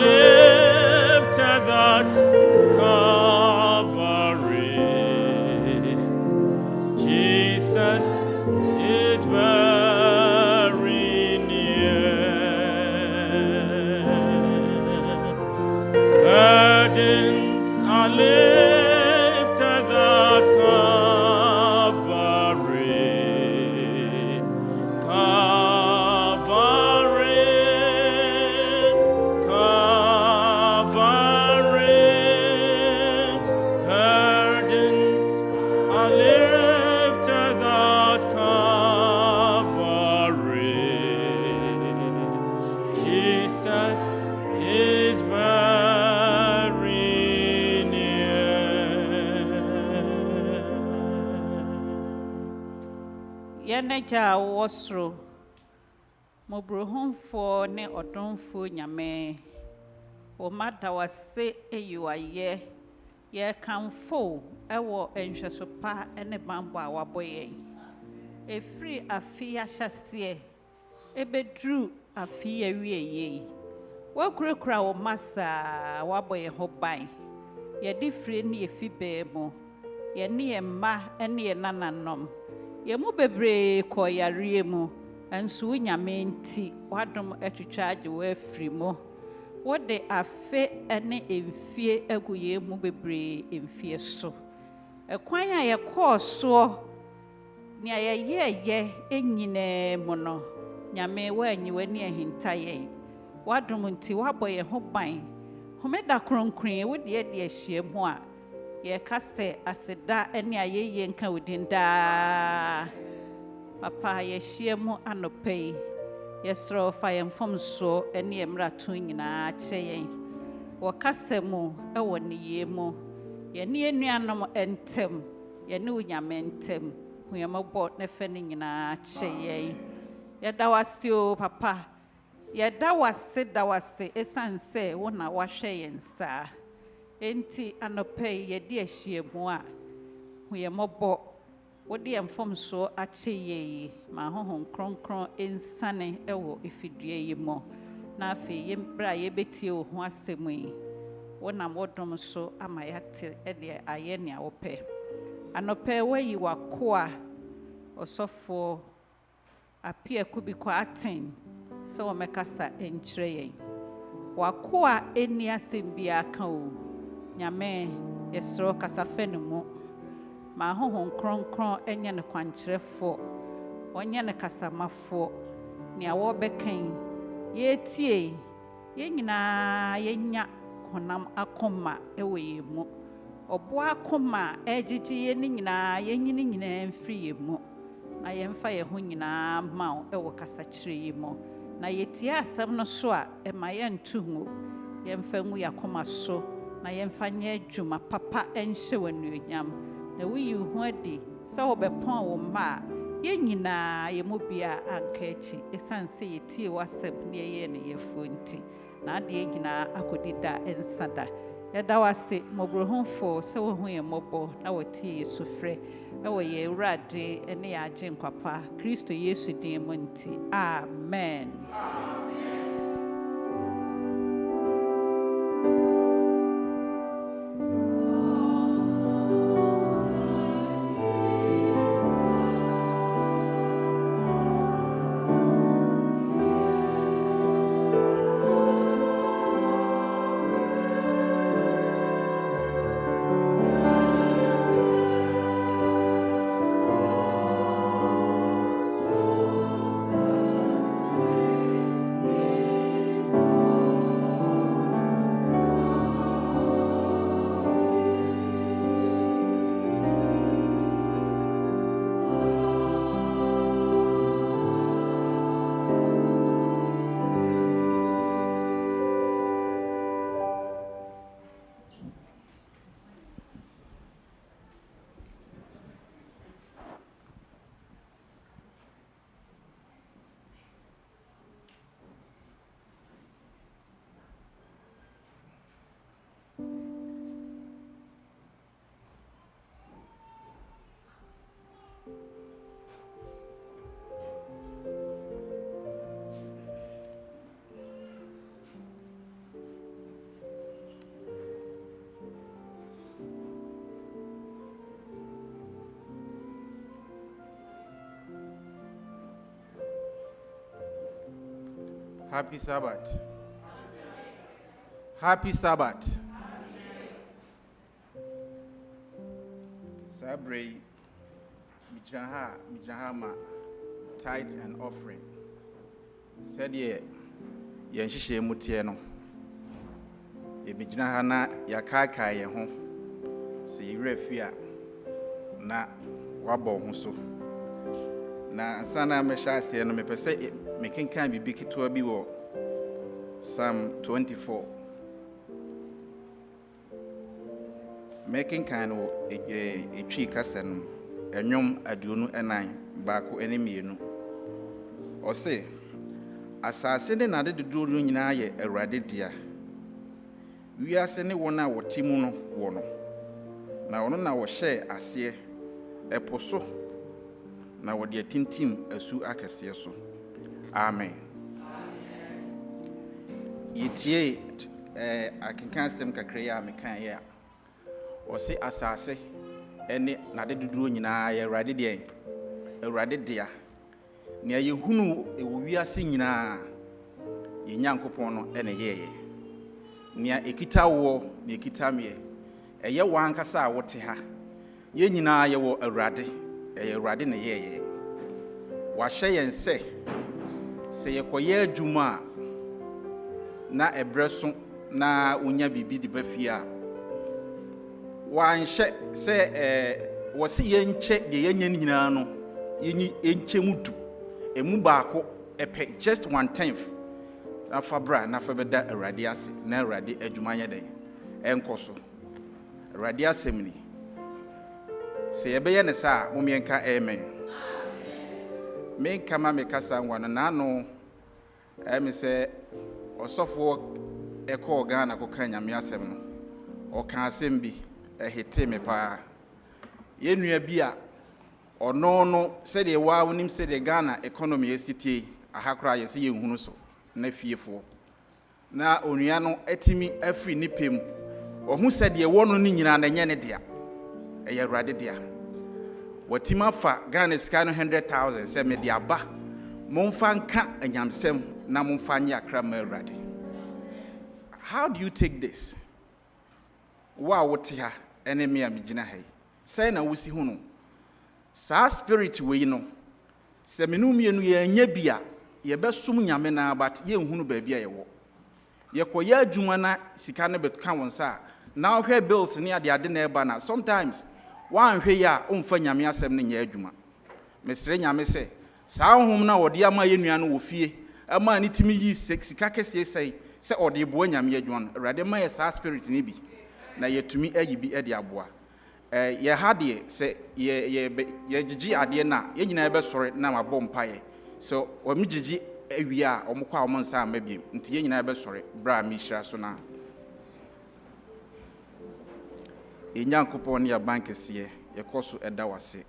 lifted that Calvary. Jesus is very near. Burdens are lifted that Calvary. Calvary, Calvary. Burdens are lifted that Calvary. Jesus is very near. Yeneja wasro mobrohunfo ne odonfo nyame o mada wase eyiwaye ye kanfo ewo enhweso pa ene bambo a waboye efri afia hyase ebedru afia wieye wakurakura wo masa waboye ho ban ye difre ne efibe mo ye ne emma ene ye nananom ye mu bebre ko yare mu enso nyame nti wadom atwitwaage wo afri mo wode afe ene emfie aguye mu bebre emfie so ekwan a ye kooso ni ayeye enyine mo no nyame wanyi wani ahintaye wadom nti waboye ho ban homeda kronkron wode ye de ahie mu a ye kaste aseda ene ayeye nka wodinda papa ye hie mu anopei ye sro fa ye mfom so ene emrato nyina kyeye wo kaste mu ewo ne ye mu ye ne enuanom entem ye ne unyame entem hu ye mabo ne fe ne nyina kyeye ye dawase o papa ye dawase esanse wo na wahwe ye nsa enti anopei ye di ahie mu a hu ye mabo wo de mfom so akyeye ma hohon kronkron ensane ewo efidue yi mo na afi ye bra ye betie wo ho asemu yi wo na modom so ama yate de aye ne awope anopei wayi wakoa osofo Appiah Kubi Kwarteng so wo mekasa enkyere yen wakoa eni asembia ka o nyame yesro kasafe ne mu ma hohon kronkron enye ne kwankyerefo onye ne kasamafo ne awo bekan yetie yenyina yenya honam akoma ewe yemu obo akoma ejiji ye ne nyina yenyini nyina mfiri yemu na yemfa ye ho nyina ma ewo kasakyere yemu na yetie asem no so a ema ye ntuhu yemfa ngu yakoma so na yemfa nye adwuma papa enhye wanuonyam na wi hu adi sa obepon wo ma ye nyina ye mobia anka echi esanse yetie wasem ne ye ne yefonti na ade nyina akodida ensada yeda wase mobrohunfo se wo hu ye mobo na watie yesufre ewo ye urade ene ya agye nkwapa Kristo Yesu din mu nti amen. Happy Sabbath. Happy Sabbath. Sabre Mijahama tithe and offering. Said ye Yanshishe Mutieno. Ye Bijahana Yakaka ye home. See refia na wabo hunso. Na sana mesha se no me pese making can be big to be wo Psalm 24. Making kind of a tree cassan, a nyom aduonu enai, baako enemienu. Or say, asasene na de duru nyina ye Awurade dia. We are sending one hour timuno wono. Na ono na wo share ase eposo. Na wo de tintim asu akese so. Amen. Yitie akenkan sem kakra ya mekan ya. O si asase ene na de duduro nyina ye Awurade dia ne ye hunu ewo wiase nyina ye Nyankopon no ene yeye ne ekita wo ne ekita me eye wankasa a wote ha ye nyina ye wo Awurade ne yeye wa hye yen se ye koye adwuma na ebreso na unya bibi di bafia wanhye se wose yenche de yenya nyina no yenche mudu emu baako epe just 1/10 na fabra na fabeda Awurade ase na Awurade adwuma ye den enkoso Awurade asemni se yebeye ne sa momienka amen menka ma mekasa ngwana na no emi se osofo eko Ghana ko kan nyame asem no o kan asem bi ehete me pa yenua bi a ono no se de wa wonim se de Ghana economy esitie ahakra ye se yenhunu so na fiefo na onua no etimi afri nipem ohu se de wono ni nyina na nye ne dia eye Awurade dia watima fa Ghana ska no 100,000 se me dia ba momfa nka anyamsem na momfa nya akra ma Awurade. How do you take this? Wa wote ha ene me amigina hai say na wosi hu no sa spirit we no se menu mienu ye nya bia ye besum nyame na but ye nhunu ba bia ye wo ye koya adwuma na sika ne betka wonsa na hwe bills ne ade na eba na sometimes wan hwe ya omfa nyame asem ne nya adwuma mesre nyame se sa honhom na wode ama ye nua no wo fie ama ne timi yi sika kese sei se ode bo nyame adwuma no Awurade ma ye sa spirit ne bi na yetumi ayibi ede aboa ye hade se ye gigi ade na ye nyina be sore na mabɔ mpaye so o mi gigi awia omkwa o monsa amabiem nti ye nyina be sore bra mi hira so na Nyankopɔn ne abankese ye koso eda wase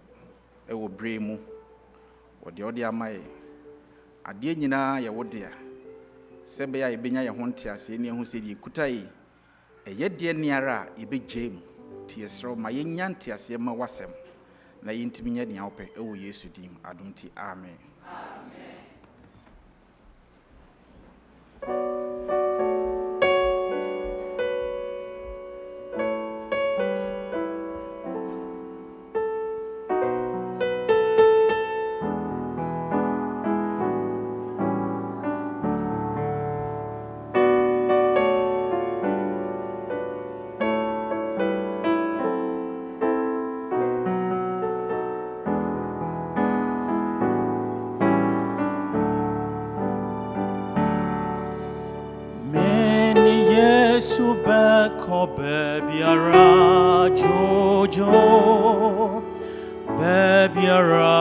ewo bremu ode amaye ade nyina ye wode a sebe ya ebenya ye ho ntiase ne ho se die kutai eye de niara ebegye ti esro ma yenya ntiase ma wasem na yintimi nya de awpe ewo Yesu dim adumti amen. Bebiara Jojo Bebiara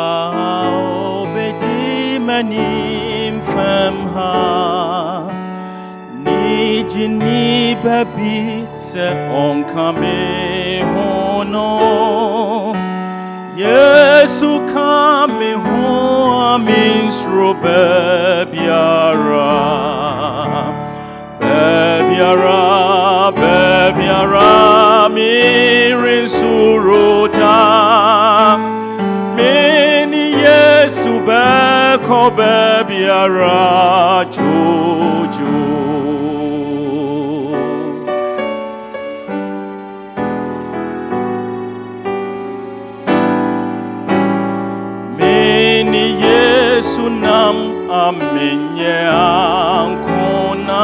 obedi manim famha ni jini babi se onkame hono Yesu kame ho aminsro bebiara Bebiara mirin suruta Meni Yesu beko bebiara jojo. Meni Yesu nam amenye ankonam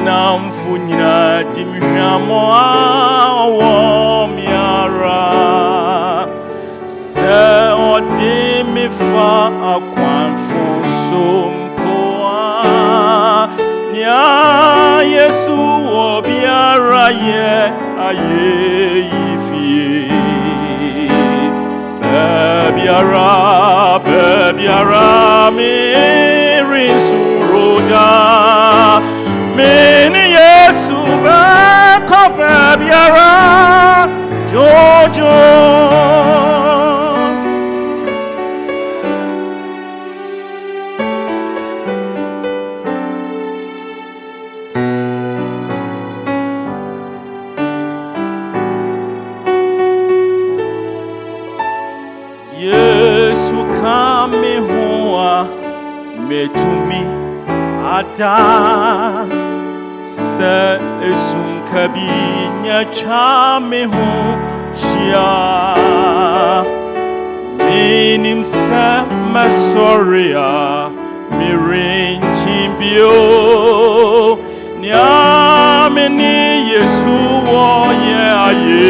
nam funyina dimhamo awo miara se odimi fa akwanfo sompoa nya Yesu obiara ye aye ifie bebiara mirin suroda meni Yesu beko bebiara jojo. Yesu kame hoa metumi ata se esum kabinya chame ho shia minim sa masoria mirinchimbio nyame ni Yesu wo ye aye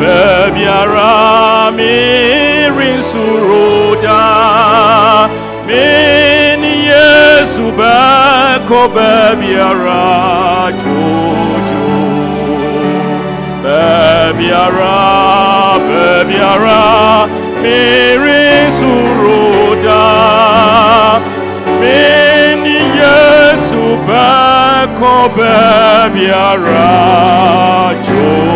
bebiara mirin suroda meni Yesu beko bebiara jojo bebiara mirin suroda meni Yesu beko bebiara jojo.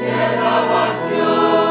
Yena wasio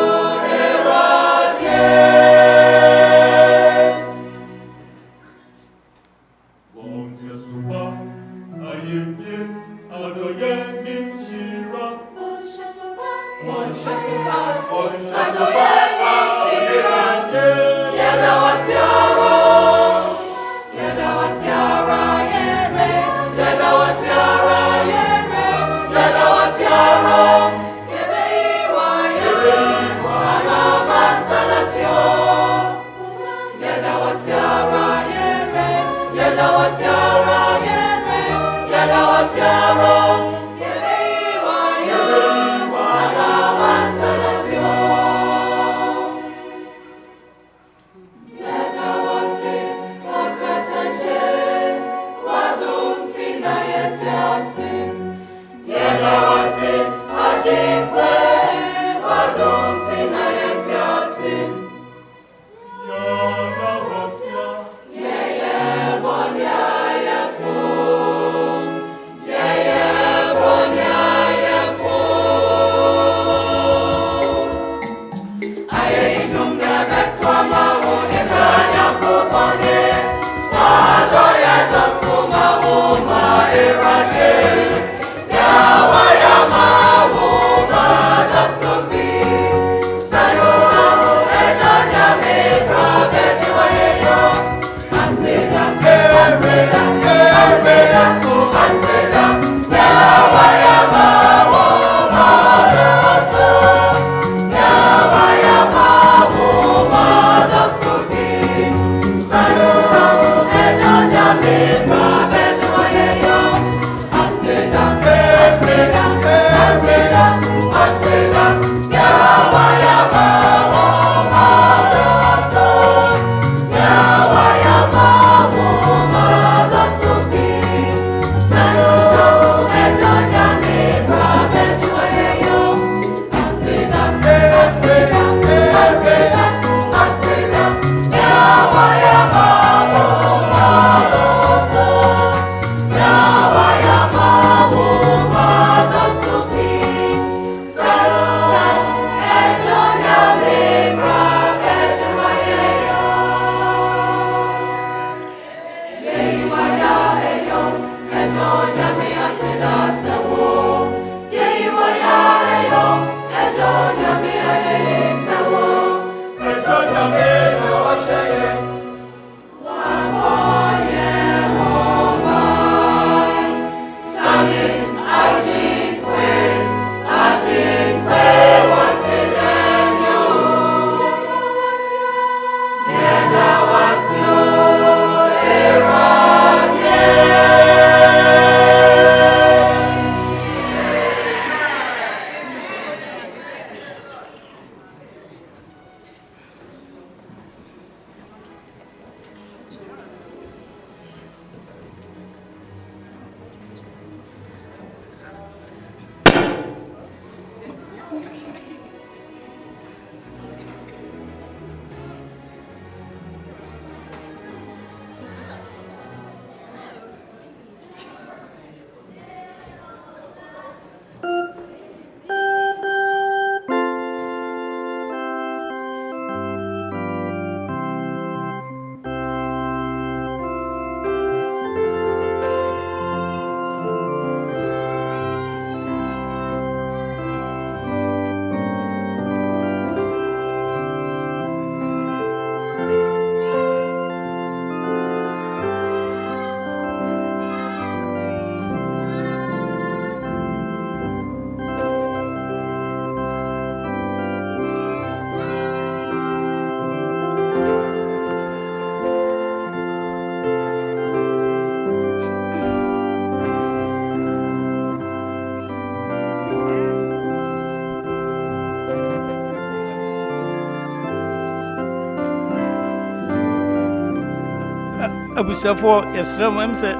Abusafo yesrem em se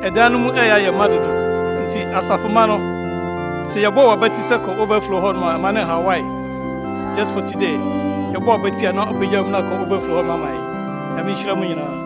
edanu mu eya ye madodo nti asafoma no se yebo wa bati se ko overflow hon ma mane Hawaii just for today yebo wa bati na opejam na ko overflow hon ma mai ami shira mu nyina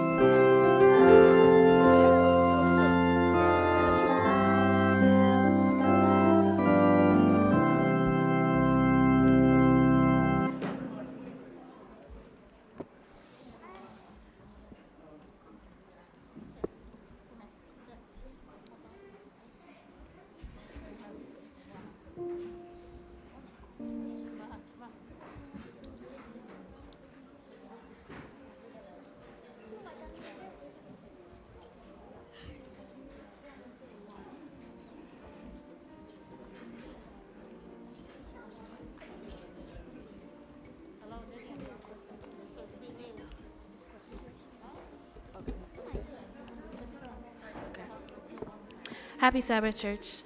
Happy Sabbath, church.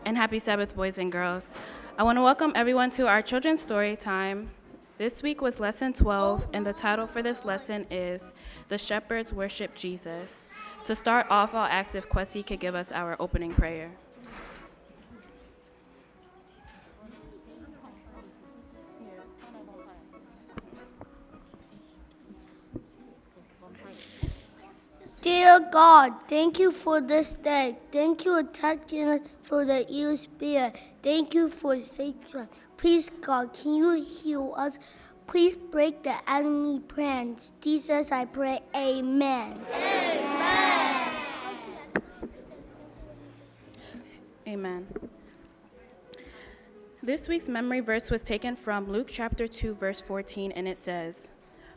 And happy Sabbath, boys and girls. I want to welcome everyone to our children's story time. This week was lesson 12, and the title for this lesson is The Shepherds Worship Jesus. To start off, I'll ask if Kwesi could give us our opening prayer. Dear God, thank you for this day. Thank you for touching us for the evil spirit. Thank you for safety. Please, God, can you heal us? Please break the enemy plans. Jesus, I pray, amen. Amen. This week's memory verse was taken from Luke chapter 2, verse 14, and it says,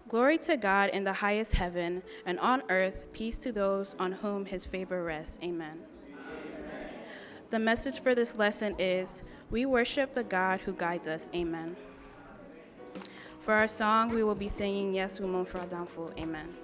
"Glory to God in the highest heaven, and on earth peace to those on whom his favor rests." Amen. The message for this lesson is, we worship the God who guides us. Amen. For our song, we will be singing Yesu Mon Fra Danfo. Amen.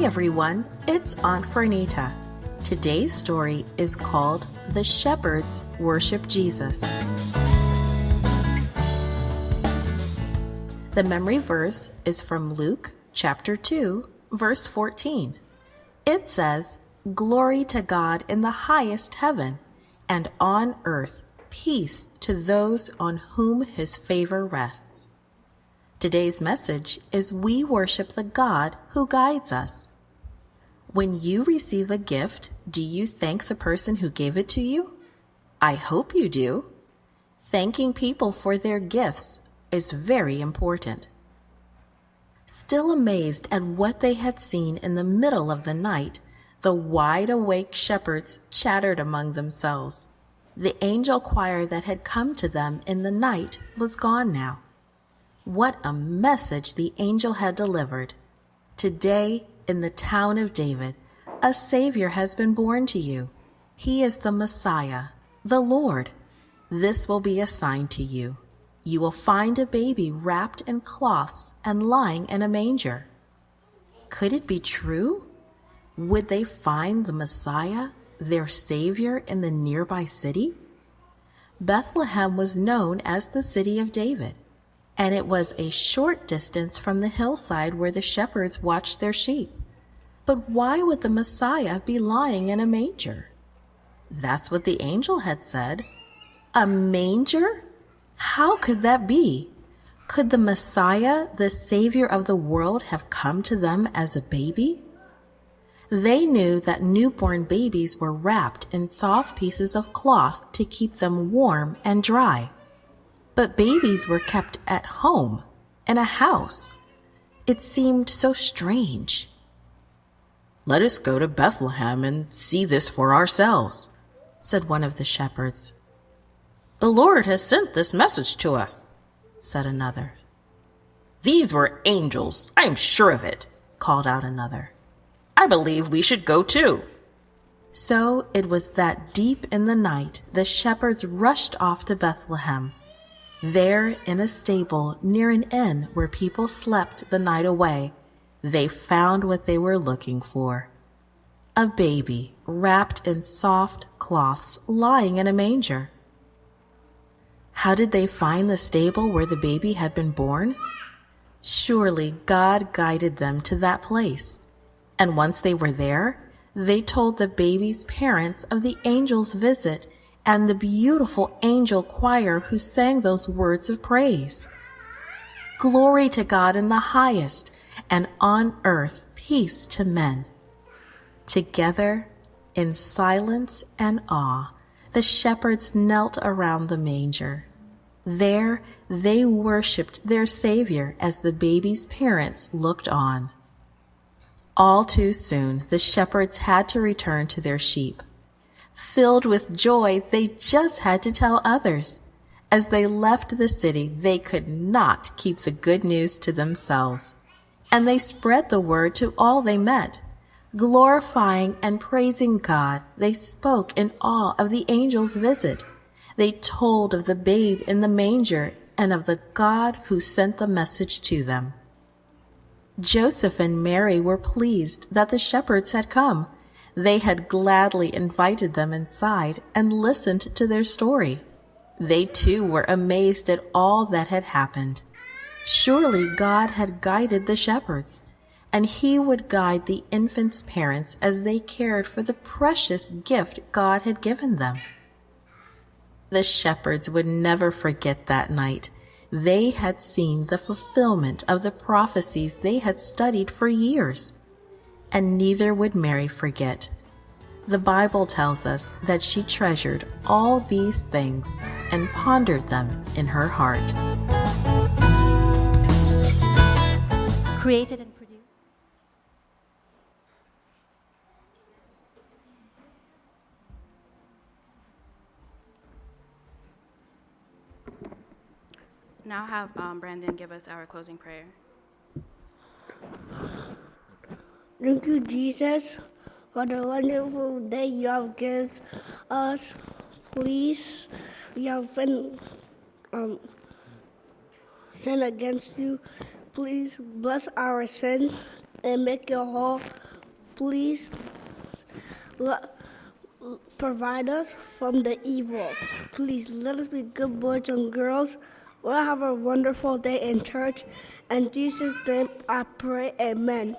Hi everyone, it's Aunt Fernita. Today's story is called The Shepherds Worship Jesus. The memory verse is from Luke chapter 2, verse 14. It says, "Glory to God in the highest heaven, and on earth peace to those on whom his favor rests." Today's message is we worship the God who guides us. When you receive a gift, do you thank the person who gave it to you? I hope you do. Thanking people for their gifts is very important. Still amazed at what they had seen in the middle of the night, the wide-awake shepherds chattered among themselves. The angel choir that had come to them in the night was gone now. What a message the angel had delivered. Today, in the town of David, a Savior has been born to you. He is the Messiah, the Lord. This will be a sign to you. You will find a baby wrapped in cloths and lying in a manger. Could it be true? Would they find the Messiah, their Savior, in the nearby city? Bethlehem was known as the city of David, and it was a short distance from the hillside where the shepherds watched their sheep. But why would the Messiah be lying in a manger? That's what the angel had said. A manger? How could that be? Could the Messiah, the Savior of the world, have come to them as a baby? They knew that newborn babies were wrapped in soft pieces of cloth to keep them warm and dry. But babies were kept at home, in a house. It seemed so strange. "Let us go to Bethlehem and see this for ourselves," said one of the shepherds. "The Lord has sent this message to us," said another. "These were angels, I am sure of it," called out another. "I believe we should go too." So it was that deep in the night the shepherds rushed off to Bethlehem. There, in a stable near an inn where people slept the night away, they found what they were looking for. A baby wrapped in soft cloths lying in a manger. How did they find the stable where the baby had been born? Surely God guided them to that place. And once they were there, they told the baby's parents of the angel's visit and the beautiful angel choir who sang those words of praise. Glory to God in the highest, and on earth peace to men. Together, in silence and awe, the shepherds knelt around the manger. There they worshipped their Savior as the baby's parents looked on. All too soon, the shepherds had to return to their sheep. Filled with joy, they just had to tell others. As they left the city, they could not keep the good news to themselves. And they spread the word to all they met. Glorifying and praising God, they spoke in awe of the angel's visit. They told of the babe in the manger and of the God who sent the message to them. Joseph and Mary were pleased that the shepherds had come. They had gladly invited them inside and listened to their story. They too were amazed at all that had happened. Surely God had guided the shepherds, and he would guide the infants' parents as they cared for the precious gift God had given them. The shepherds would never forget that night. They had seen the fulfillment of the prophecies they had studied for years. And neither would Mary forget. The Bible tells us that she treasured all these things and pondered them in her heart. Created and produced. Now have Brandon give us our closing prayer. Thank you, Jesus, for the wonderful day you have given us. Please, we have been sinned against you. Please bless our sins and make it whole please provide us from the evil. Please let us be good boys and girls. We'll have a wonderful day in church. In Jesus' name I pray, amen.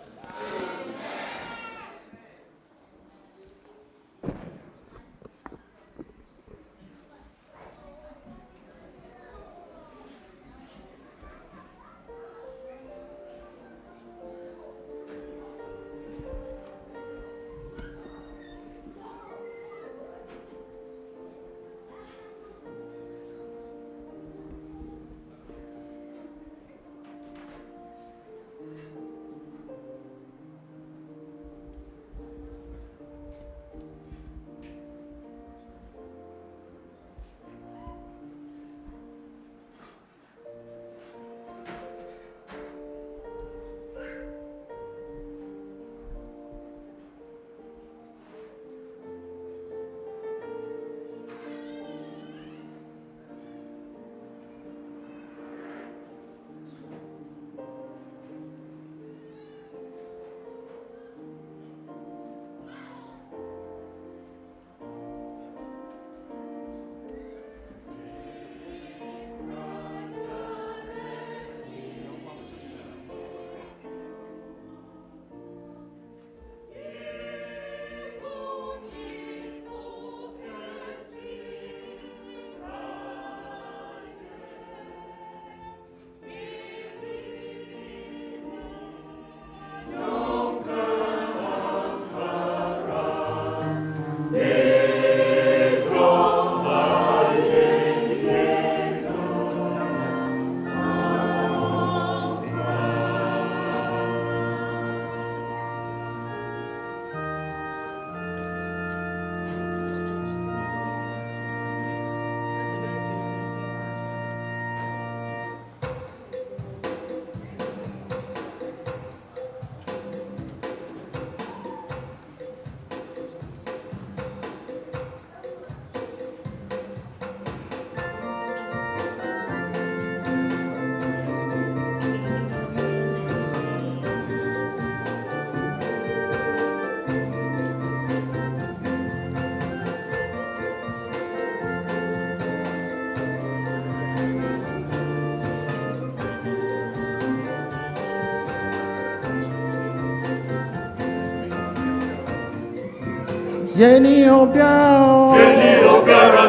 Yeni obiara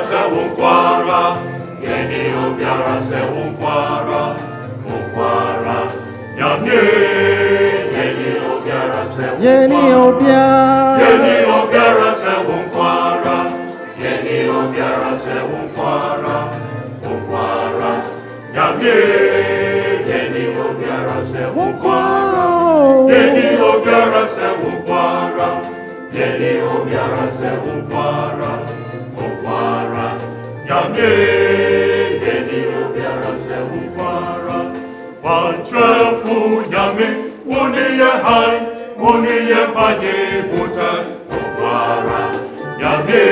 se unkwara, yeni obiara se unkwara, unkwara, nyamye, yeni obiara se unkwara, yeni obiara se unkwara, yeni obiara se unkwara, unkwara, nyamye, yeni obiara se unkwara, yeni obiara se unkwara. Yeni obiara se unkwara, unkwara, nyamye. Yeni obiara se unkwara, wanchwefu nyame. Wuniye hai, wuniye baje buta, unkwara, nyamye.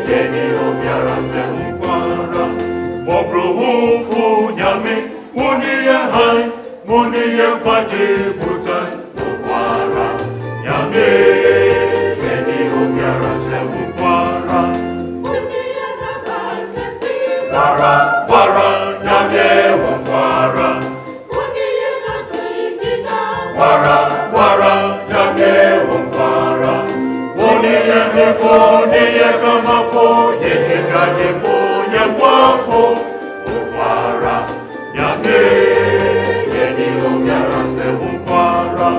Yeni obiara se unkwara, mobruhufu nyame. Wuniye hai, wuniye baje buta, unkwara, nyamye. Wara, wara, nyamye wara. Wara, wara, nyamye wara. Woniye nefo, niye kamafo, yeke kajefo, nyemwafo. Wara, nyamye, yeni obiara se wara.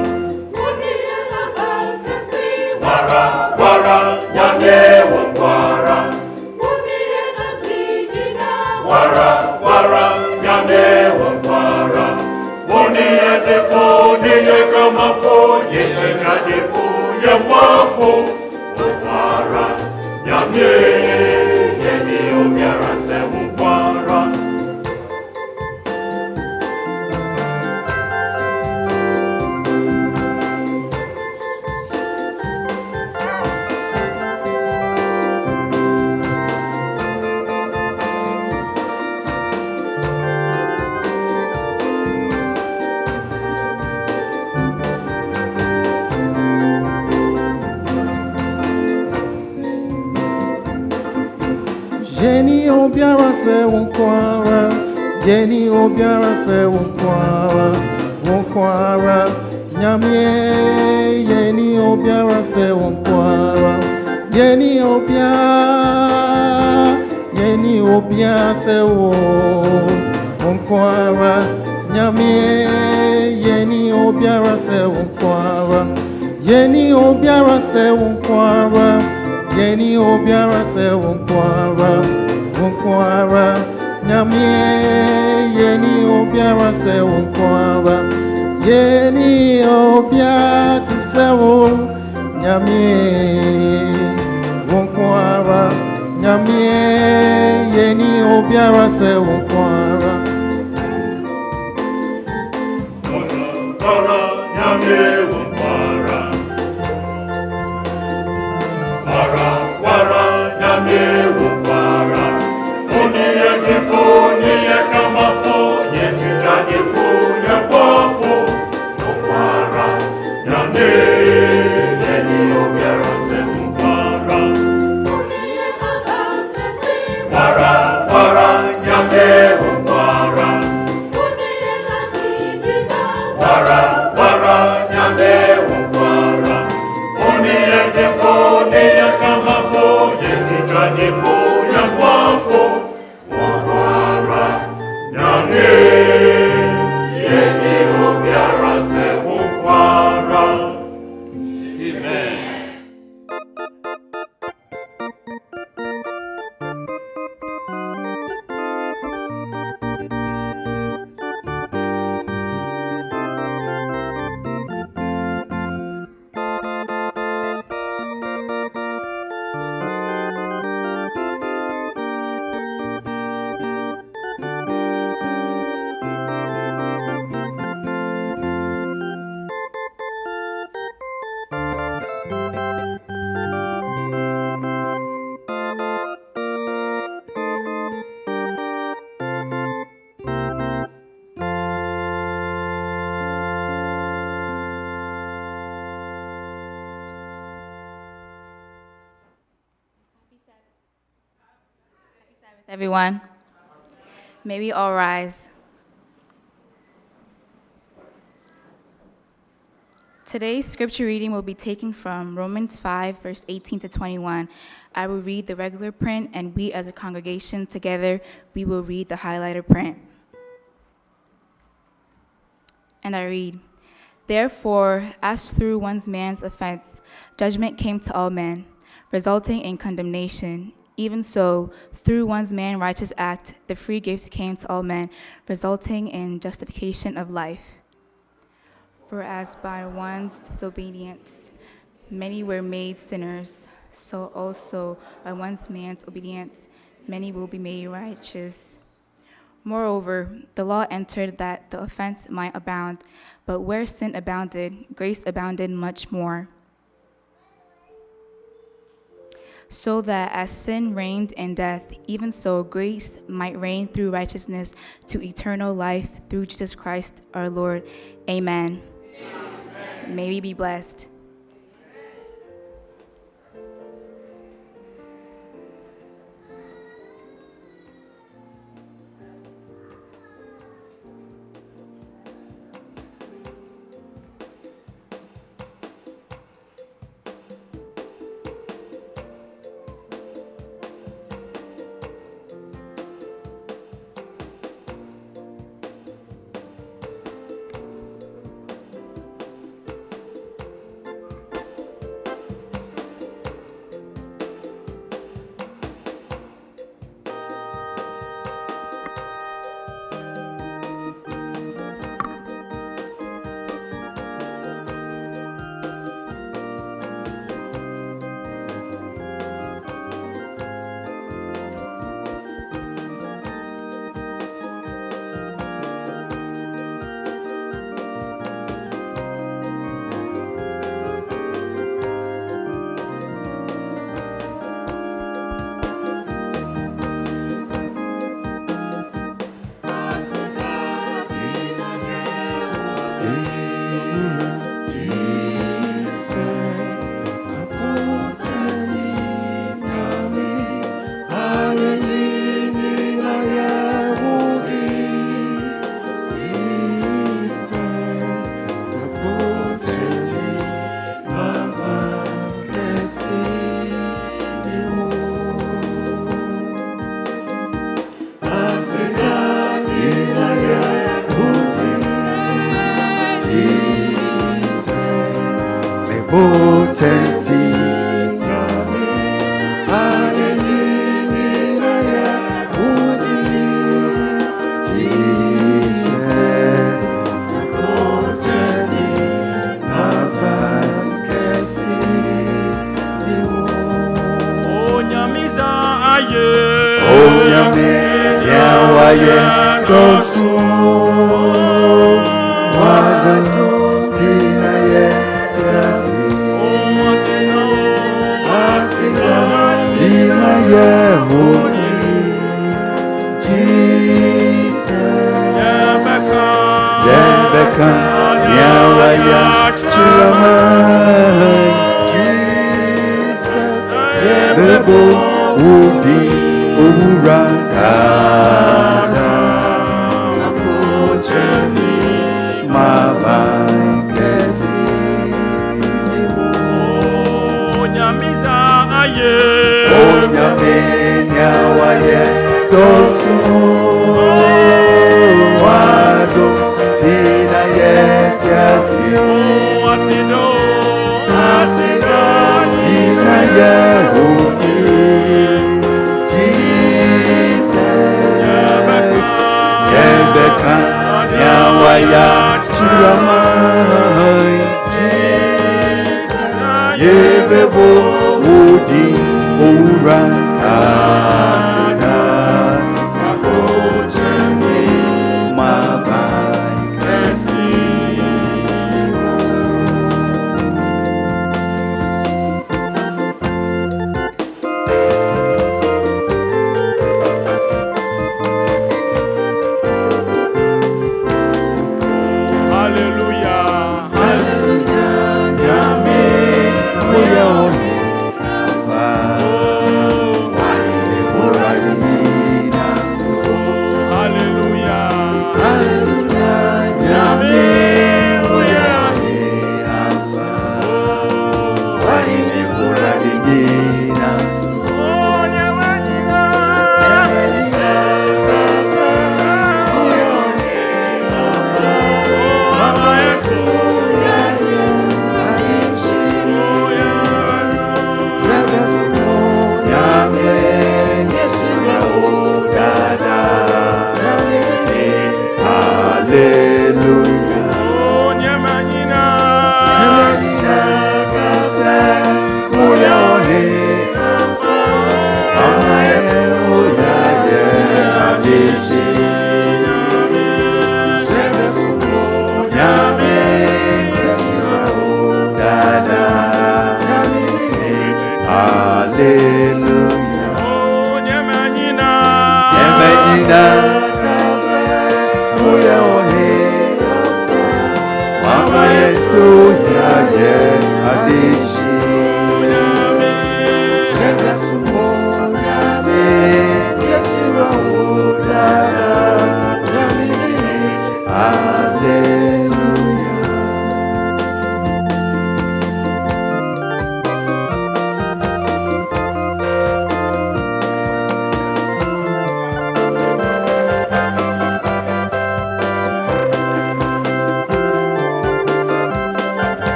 Wara, wara, nyamye wara. Wara, wara, nyamye wara. Woniye defo, niye kamafo, yeke kajefo, nyemwafo. Wara, nyamye, yeni obiara se wara. Jenny Obiara se wonkwara, Jenny Obiara se wonkwara, wonkwara, Nyamie, Jenny Obiara se wonkwara, Jenny Obiara se wonkwara, Nyamie, Jenny Obiara se wonkwara, Jenny Obiara se wonkwara, Jenny Obiara se wonkwara, wonkwara, Nyamie, Jenny Obiara se wonkwara, Jenny Obiara ti se wo, Nyamie, wonkwara, Nyamie, Jenny Obiara se wonkwara. Wara, Nyamie wonkwara. Wara, Nyamie wonkwara. Uniye kifo, niye kamafo, yekita kifo, yabofo. Wonkwara, Nyamie, Jenny Obiara se wonkwara. Wara, Nyamie wonkwara. Wara, Nyamie wonkwara. Uniye kifo, niye kamafo, yekita kifo, yabofo. Wonkwara, Nyamie, Jenny Obiara se wonkwara. Amen. Everyone, may we all rise. Today's scripture reading will be taken from Romans 5, verse 18 to 21. I will read the regular print, and we as a congregation together, we will read the highlighter print. And I read, "Therefore, as through one man's offense, judgment came to all men, resulting in condemnation, even so, through one man's righteous act, the free gift came to all men, resulting in justification of life. For as by one's disobedience many were made sinners, so also by one man's obedience many will be made righteous. Moreover, the law entered that the offense might abound, but where sin abounded, grace abounded much more. So that as sin reigned in death, even so grace might reign through righteousness to eternal life through Jesus Christ our Lord. Amen." Amen. May we be blessed. potenti Dosu wado tina ye tiasi asina ina ye honi Jesus Yebeka yawa ya chirama Jesus Yebebo udi owura Dosu wado tina ye tiasi asido ina ye hodi Jesus Yebeka yawa ya chirama Jesus Yebebo udi owura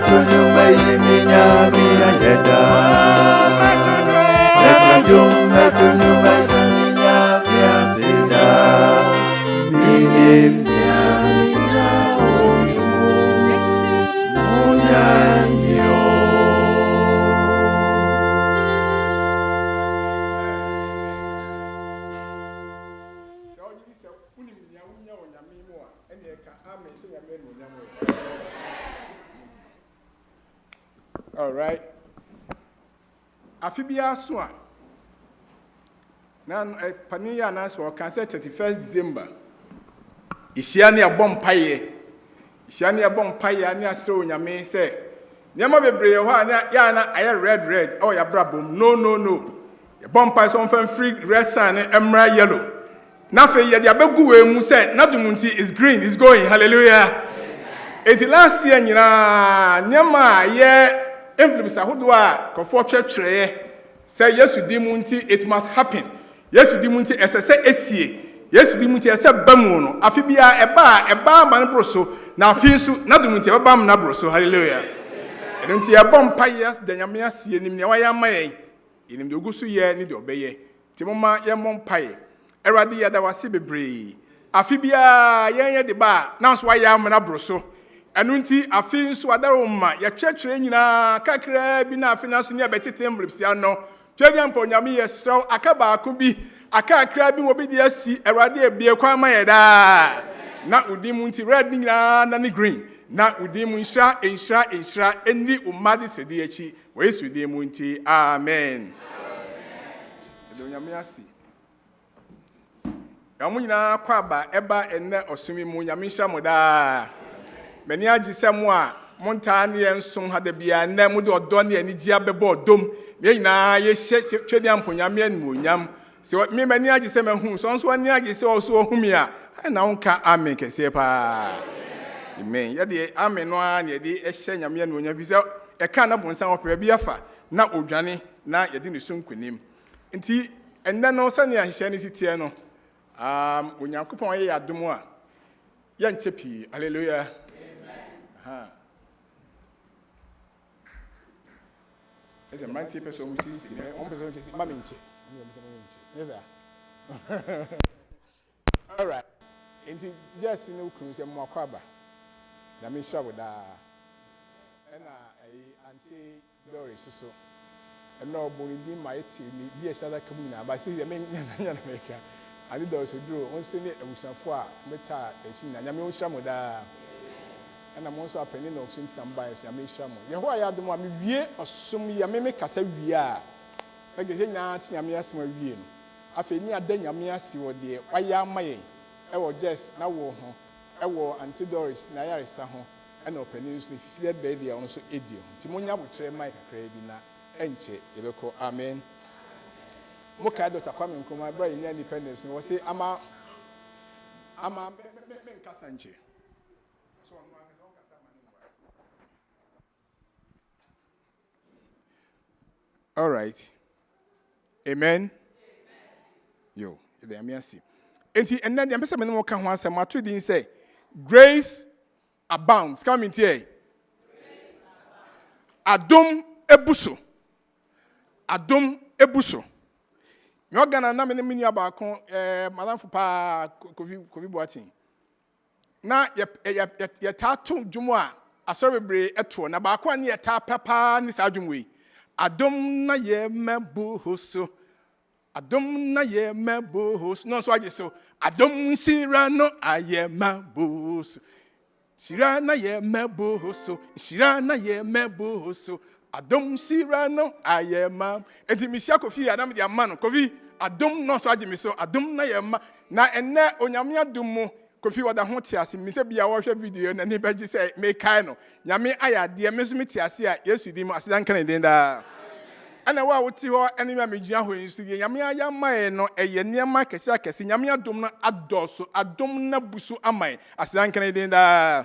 metunyuma yiminyami ayeda. Metunyuma yiminyami asida. Minimnyami na onimu. Munyanyo. All right. Appiah so a na pani ya announce for can say 31st December. Ihia ne abom paye. Ihia ne abom paye ne asro onyame say nyama bebree ho a ya na aye red oh ya brabom no. Ya bom paye so on free red sign emerald yellow. Na fe ye dia begu we mu say na dumunti is green is going. Hallelujah. It last year nyina nyama ye influence ahodo a kofo twetwere say yesu di munti it must happen. Yesu di munti esese esie. Yesu di munti ese bamu no. Appiah eba man broso na afinsu na di munti eba man na broso. Hallelujah. Edunti e bom payes de nyame asie nim ne waya mayen. Enim de ogusu ye ni de obeye. Timoma ye mom paye. Erade ya da wase bebre. Appiah ye de ba na so waya man na broso. Enunti afinsu adaroma ye twetwere nyina kakra bi na afina so ne abetete envelopes ya no. Twenya mponyame yesrew akaba Kubi akakra bi mo bi de asi Awurade ebie kwa mayeda na udimu nti red nyina na ni green na udimu nsra eni umadi sedi echi we Yesu dimu nti amen. Edonyame asi yamu nyina kwa ba eba enne osumi mu nyame nsra moda meni agisemu a monta ne ensom hada bia na mu de odo ne ani gia bebo odom me nyina ye twede amponyame animonyam se me mani agisem hu so nso ani agise oso ohumi a na wonka amen kese pa amen ye de amen no a ne de ehye nyame animonyam bi se e ka na bonsan opere bi afa na odwane na ye de ne so nkunim nti enne no sane ahye ne sitie no onyankopon ye adom a ye nchepi hallelujah. It's a mighty person who sees one person is Maminche. Yes, sir. All right. And just in the cruise and more crabber. The Misha with that. And Auntie Doris so. And no Bonidi mighty, dear Sada Kamina, but see the main maker. I did those who drew on Senate and Musafa, Meta, and she Namu Shamoda. And I'm also a penny no since I'm biased. I may shamo. Yahweh, I don't want me or some Yameme Cassa. We are. Like I say, now, Yamias, my real. I feel near then Yamias, you dear. Why am I? I will just now war home. I will Auntie Doris, Nayari Saho, and open news if feared baby also idiom. Timonia will train Mike Crabina, Enche, Ebeko, amen. Moka Dr. Kwame Nkrumah, my brother in independence, and was say, I'm a Cassanche. All right. Amen. Yo, the Amiasi. And then the ambassador no can answer my two didn't say grace abounds. Come in here. Adom ebuso. Adom ebuso. You're gonna na many about Madame Fupa Kubi Boating. Na ye tattoo Jumwa, a sorry eto, na bakwa ni ta papa ni sajumwe. Adom na ye mebuhuso. Adom na ye mebuhuso. No, so I just so. Adom sirano aye mebuhuso. Sirana ye mebuhuso. Sirana ye mebuhuso. Adom sirano aye mem. Enti misia kofi adam dia mano kofi adom no so agime so adom na ye ma na enne onyame adom mu kofi wada ho tiase mi se bia wo hwe video na ne beji se me kai no nyame ayade me so metiase a Yesu di mu asedan kan den da ana wa woti ho ene me gyina ho nsu ye nyame aya mae no eye niam kese akese nyame adom no adoso adom na busu amai asedan kan den da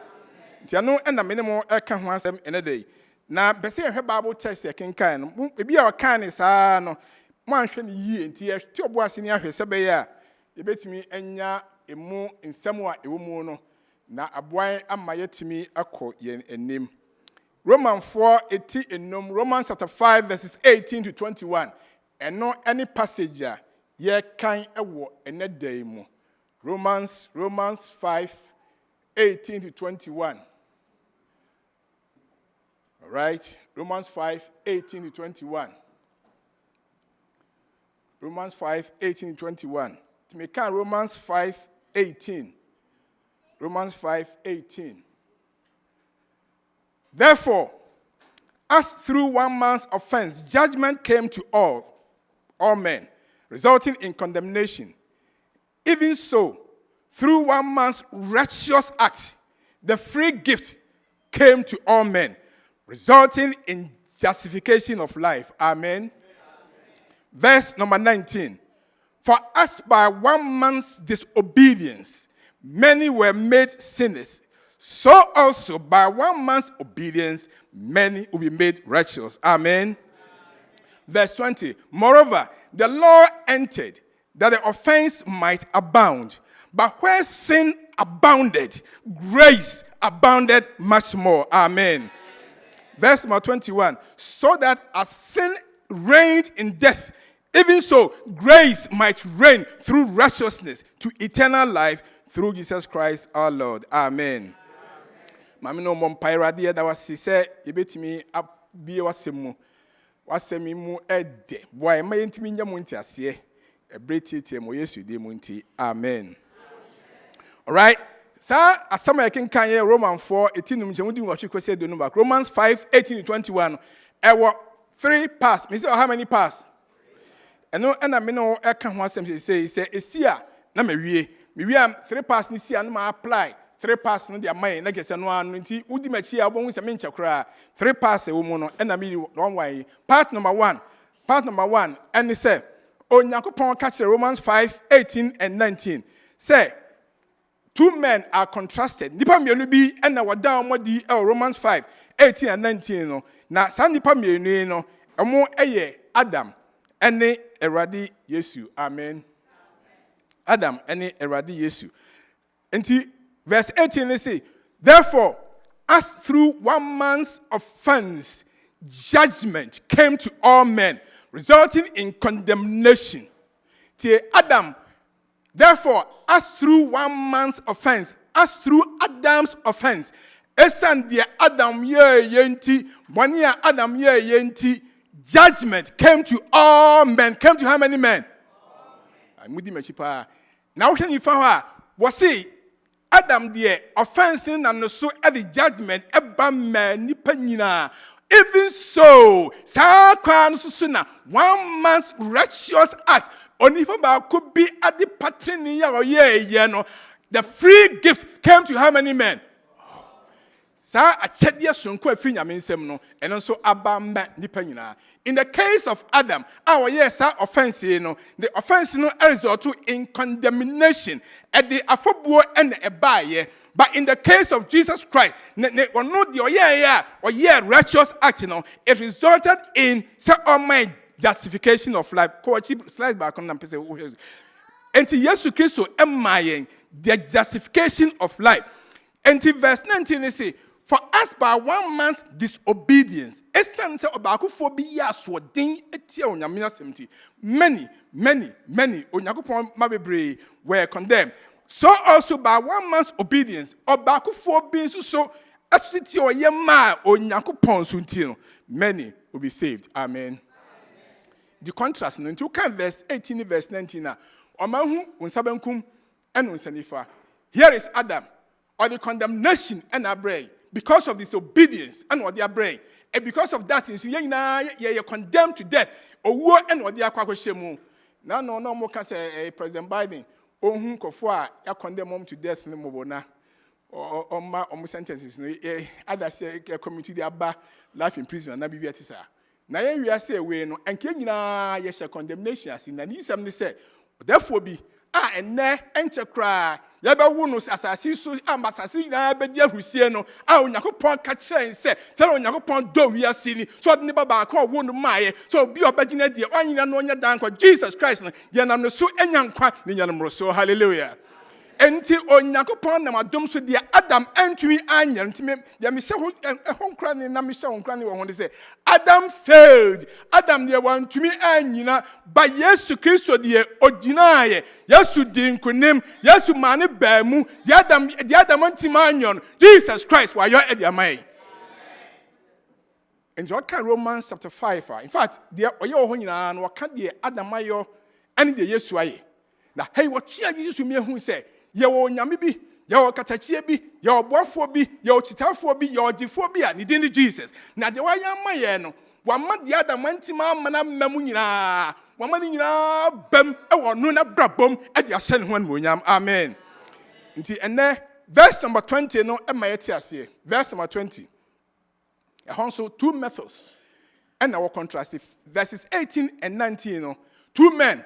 ti ano ena me ne mo eka ho asem ene dai na bese ehwe Bible text e kenkan no bia o kan ni saa no mo anhwe ni yie nti e hwe obo ase ni ahwe sebe ya e betimi enya emu nsemu a ewo mu no na aboan ama yetimi akọ ye enim Romans 4:18 in Romans chapter 5 verses 18 to 21. And no any passage ye kan ewo ene day mu. Romans 5:18 to 21. All right, Romans 5:18 to 21. Romans 5:18 to 21. To make Romans 5:18. Romans 5:18. Therefore, as through one man's offense, judgment came to all men, resulting in condemnation. Even so, through one man's righteous act, the free gift came to all men, resulting in justification of life. Amen. Verse number 19. For as by one man's disobedience, many were made sinners, so also by one man's obedience, many will be made righteous. Amen. Verse 20. Moreover, the law entered that the offense might abound. But where sin abounded, grace abounded much more. Amen. Verse number 21. So that as sin reigned in death, even so grace might reign through righteousness to eternal life through Jesus Christ our Lord. Amen. Mami no mompairade da wasise yebetimi abie wasemu. Wasemi mu ede. Boy ma yentimi nya mu ntiase. Ebretete mo Yesu de mu nti. Amen. All right. Sa asama yakin kanye Romans 4:18 numje mudi watch kwese do number. Romans 5:18 to 21. Ewo 3 pass. Me say how many pass? Eno na me no eka ho asem say esia na mewie. Mewie am 3 pass ni sia no ma apply. 3 pass no dia man na gese no anu nti udi machi a obon se me nchakra 3 pass e wo mu no na me one way. Part number 1 and say Onyankopon ka kire Romans 5:18 and 19 say 2 men are contrasted. Nipa mienu bi na wada omodi Romans 5:18 and 19 no. Na san nipa mienu no emo eye Adam ene Erade Yesu. Amen. Adam ene Erade Yesu. Enti verse 18 they say, therefore, as through one man's offense, judgment came to all men, resulting in condemnation. To Adam, therefore, as through one man's offense, as through Adam's offense, esan dia Adam ye yenti, monia Adam ye yenti, judgment came to all men. Came to how many men? Now can you find what see? Adam the offense and so at the judgment eba man nipa nyina. Even so, one man's righteous act only could be at the pattern the free gift came to how many men? And also in the case of Adam, our yes, offense, the offense result in condemnation at the afobo and the ebaye. But in the case of Jesus Christ, righteous act, it resulted in my justification of life. Slide back on and Jesus Christ the justification of life. And verse 19 they say, for us by one man's disobedience, many were condemned. So also by one man's obedience, many will be saved. Amen. The contrast in verse 18 verse 19. Here is Adam, or the condemnation and abray. Because of disobedience and what they are brain, and because of that, you're condemned to death. Or war and what they are quite now, no more can say President Biden, or whom Kofua, you condemn him to death in the Mobona or my sentences. Others say community the Abba life imprisonment, and be better. Now, you are say, we no, and can yes, a condemnation as in an easy say, therefore be. And ne enche cry. Yaba wunu asasi so ambasasi na bedia husie no. Onyankopon ka kire nse. Tell Onyankopon do wi asini. So de baba ka wunu maye. So bi obagina de onyina no onya dan kwa Jesus Christ no. Ye nam no so enyankwa ne nyanam so. Hallelujah. enti onyankopɔn nam adom so dia Adam antumi anya enti me me se ho nkra ne na me se ho nkra ne wo ho de say Adam failed. Adam de wantumi anyina ba Yesu Kristo de oginaaye. Yesu di nkonim, Yesu mane ba mu, de Adam antimi anyon. Jesus Christ wa yo e de amai. And you can Romans chapter 5. In fact, the oyo ho nyina no waka de Adam ayo and the Yesu aye. Na hey what chia Jesus me hu say ye wo nyame bi, ye wo katachie bi, ye wo boafo bi, ye wo chitafo bi, ye wo gifo bi a ne din Jesus. Na de wa yamma ye no, wa ma de Adam antima amana mamu nyina. Wa ma ni nyina bam e wo no na brabom e de ahye ne ho anmonyam. Amen. Nti ene verse number 20 no e ma yeti ase. Verse number 20. Also, two methods. And our contrasted. Verses 18 and 19, no, two men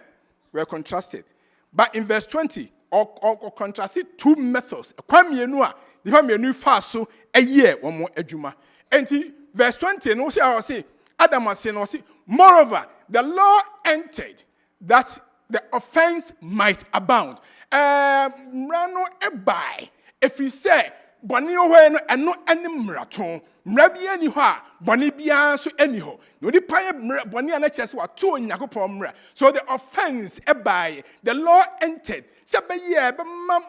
were contrasted. But in verse 20, or contrasted two methods. Kwame Yenua, the family new fast so a year one more ejuma. And verse 20, no, say, Adam was saying, moreover, the law entered that the offense might abound. Rano ebai. If you say, Boni owe and no any mraton. Mrabia ni ho a boni bia so ani ho no di paye boni ana chese wa to nyakopon mra so the offense ebai the law entered sebeye be ma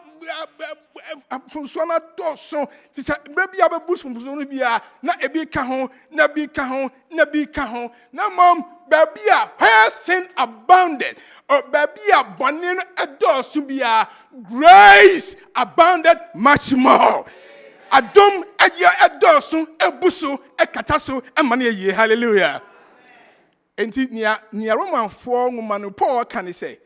funsuana doso fisa mrabia be bus funsuano bia na ebi ka ho na bi ka ho na bi ka ho na mom babia where sin abounded or babia boni no edoso bia grace abounded much more. Adom eya edosun ebusu ekataso emane ye hallelujah. Enti nia Roman 4 nwoma no Paul kan say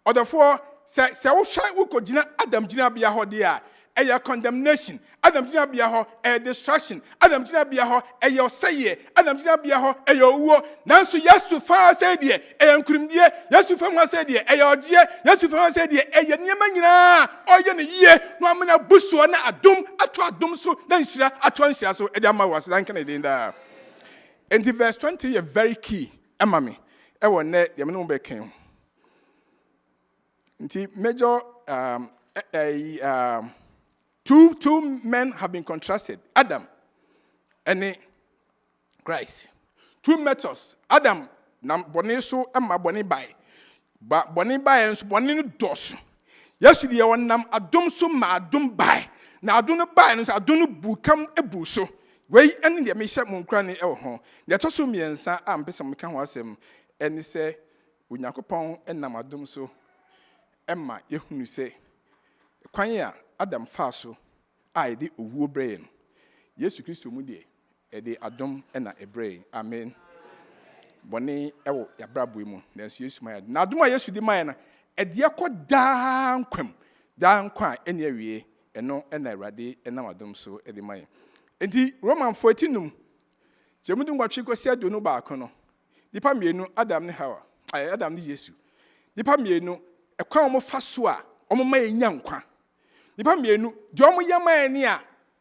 odofo se wo hwa wo kogina Adam gina bia ho de a eya condemnation Adam gina bia ho destruction Adam gina bia ho eya oseye Adam gina bia ho eya owuo nanso Yesu fa say de eya nkurumdie Yesu fa ho say de eya ogie Yesu fa ho say de eya niema nyina oye ne yie no amena busuo na adom ato adom so na nhira ato nhira so e de ama was dan kan e den da. And verse 20 is very key ema me e wo ne de me no be kan. Nti major two men have been contrasted. Adam and Christ. Two methods. Adam nam boni so emma boni bai. But boni bai and boni no dos. Yesterday one nam adom so ma adom bai. Na adom no bai no adom no bukam ebu so. Wei ene de me hye mo nkra ne e ho. De to so miensa am pese mo ka ho asem ene se Onyankopɔn enam adom so emma yehunu se kwan ya Adam faso a ede owuo brɛ no Yesu Kristo mu de ede adom na ebrɛ. Amen. Bɔne ewo yabrabo mu na Yesu maya na adom a Yesu di maya na ede akɔ daa nkwa ene awie eno na Awurade enam adom so ede maya. Enti Roman 14 num jemudu ngwatwe kosi adonu ba akono dipa mienu Adam ne Hawa Adam ne Yesu dipa mienu ekwan mo faso a omo ma yenya nkwa nipa mienu de omo yema ani a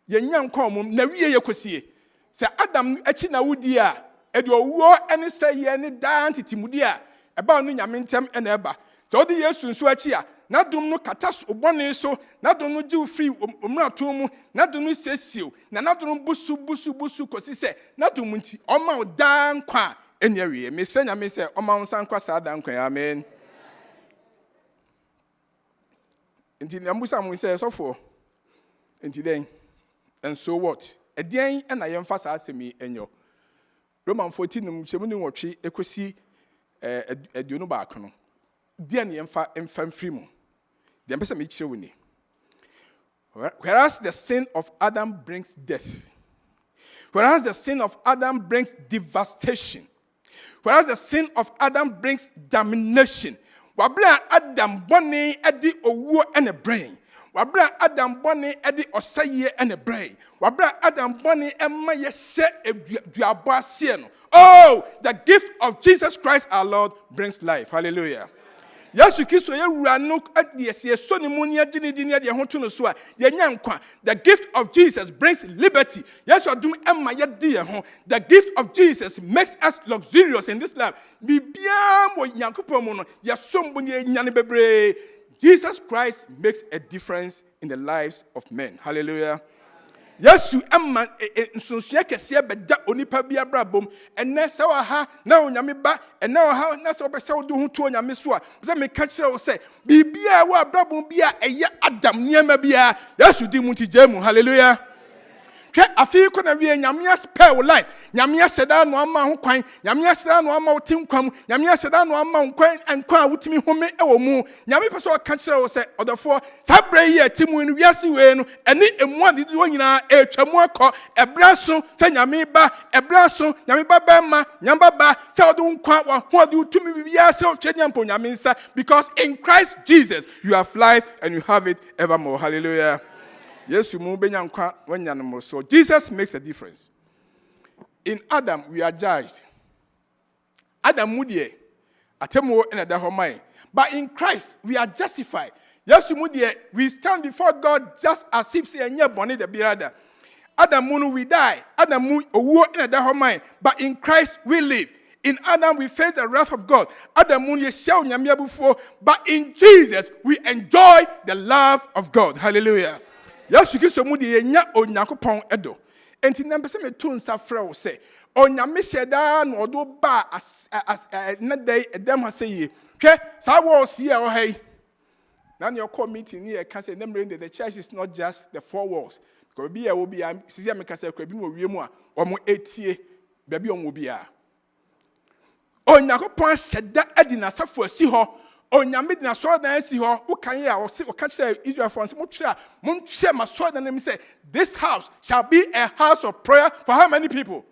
yenya nkwa omo na wiye yekosie se Adam achi na wudi a e de owuo ene seye ne dan titimudi a eba no nyame ntem ena eba se odi Yesu nso achi a na dum no katas obone so na dum no jiw free omrato mu na dum no sesio na dum busu kosi se na dum nti oma dan kwa eni awie me se nyame se oma nsan kwa sa dan kwa. Amen. Until Namusa will say so for until then, and so what? A day and I emphasize me and your Roman 14, Chemuni watch equasi a dunobacono. Dian infam frimo. The ambassador makes you winning. Whereas the sin of Adam brings death, whereas the sin of Adam brings devastation, whereas the sin of Adam brings damnation. Wabra Adam boni edi owuo ene brain. Wabra Adam boni edi osaye ene brain. Wabra Adam boni emma yehye eduabo ase no. Oh, the gift of Jesus Christ our Lord brings life. Hallelujah. Yesu Kristo ye wura no ade ese so ne mu ne ade ne din ade ho to no so a ye nya nkwa. The gift of Jesus brings liberty. Yesu adum emma ye de ye ho. The gift of Jesus makes us luxurious in this life. Bibia mo Nyankopon mu no ye sombo ne nya ne bebre. Jesus Christ makes a difference in the lives of men. Hallelujah. Yesu emma nsonsuya kese beda onipa bia brabom enne se wa ha na onyame ba enne wa ha na se obese wo do hu to onyame so a be me ka kire wo se bibia wa brabom bia eye Adam niema bia Yesu di mu ti jemu. Hallelujah. Afi ko na wie nyame spare wo life nyame aseda no ama ho kwan nyame aseda no ama wo tinkwam nyame aseda no ama wo kwan ankwan a wotimi home e wo mu nyame pese o ka kire wo se odofo sabre ye timu no wiase we no ene emu ade wo nyina etwamu akọ ebraso se nyame ba ebraso nyame ba ba ma nyame ba se odo nkwa wa ho ade utumi bibia se o twanyampo nyame nsa because in Christ Jesus you have life and you have it evermore. Hallelujah. Yes, you move when so Jesus makes a difference. In Adam, we are judged. Adam mudie, atemo in a dahomai. But in Christ, we are justified. Yes, you mudie, we stand before God just as if say anya boni the birada. Adam munu we die. Adam mu owo in a dahomai. But in Christ we live. In Adam we face the wrath of God. Adam munu ye shall nyamia before. But in Jesus we enjoy the love of God. Hallelujah. Yesu Kristo mu de yenya Onyankopon edo. Enti na mpese me to nsa frɛ wo sɛ onyame hyɛda no odo ba as na day edem ha sɛ ye. Hwɛ saa wo sie o hai. Na ne your meeting ni e ka sɛ the church is not just the four walls. Because be will be sisi me ka sɛ kwa bi no wie mu a omo etie ba bi omo bia. Onyankopon hyɛda adi na safo asi hɔ. Onyame dina so dan si ho wo kan ya wo ka kire Israel for mo tira mo nhye ma so dan them say this house shall be a house of prayer for how many people?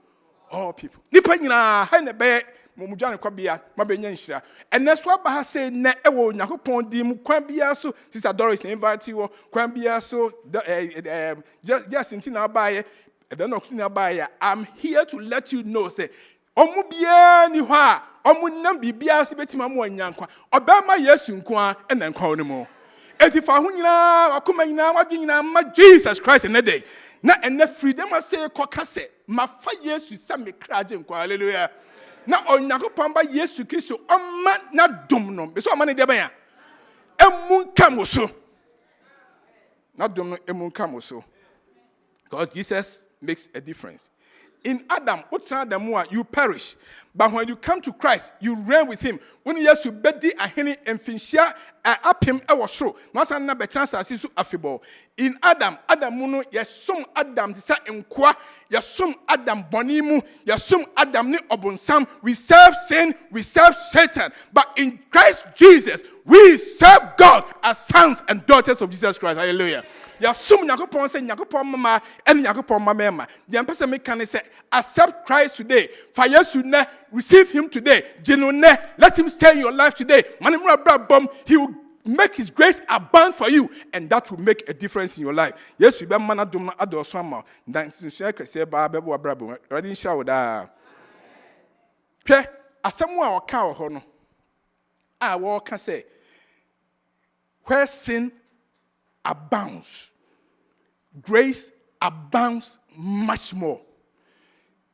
All people. Nipa nyina ha ne be mo mudwane kwa bia ma be nya nhira enne so aba ha say na e wo Yakopon di mu kwan bia so Sister Doris invite you kwan bia so just intina abaye e be no kutina abaye. I'm here to let you know say omu bia ni ho a omunam bibia se betima mo anyankwa obema Yesu nko a na nkwa no mo etifa ho nyina akoma nyina wadwe nyina ma Jesus Christ na day na ene freedom say koka se mafa Yesu se me kraje nkwa. Hallelujah. Na Onyankopon ba Yesu Kristo omma na dom no be so omma ne de ban ya emu nkam so na dom no emu nkam so because Jesus makes a difference. In Adam, you perish. But when you come to Christ, you reign with him. When yes, you bedi ahini enfinsia apim ewosro. Nasa na be chance asisu afibo. In Adam, Adamuno yesum Adam disa enkwa, yesum Adam bonimu, yesum Adam ni obunsam. We serve sin, we serve Satan. But in Christ Jesus, we serve God as sons and daughters of Jesus Christ. Hallelujah. Yasum Yakopon say Yakopon mama and Yakopon mama. The person me can say accept Christ today. For yes, receive him today. Genone, let him stay in your life today. He will make his grace abound for you, and that will make a difference in your life. Yes, we be mana dum ado swama. Dan sinsia kese ba bebo abrabo. Ready show da. Hwe asemu a oka ho no. A wo ka say where sin abounds, grace abounds much more.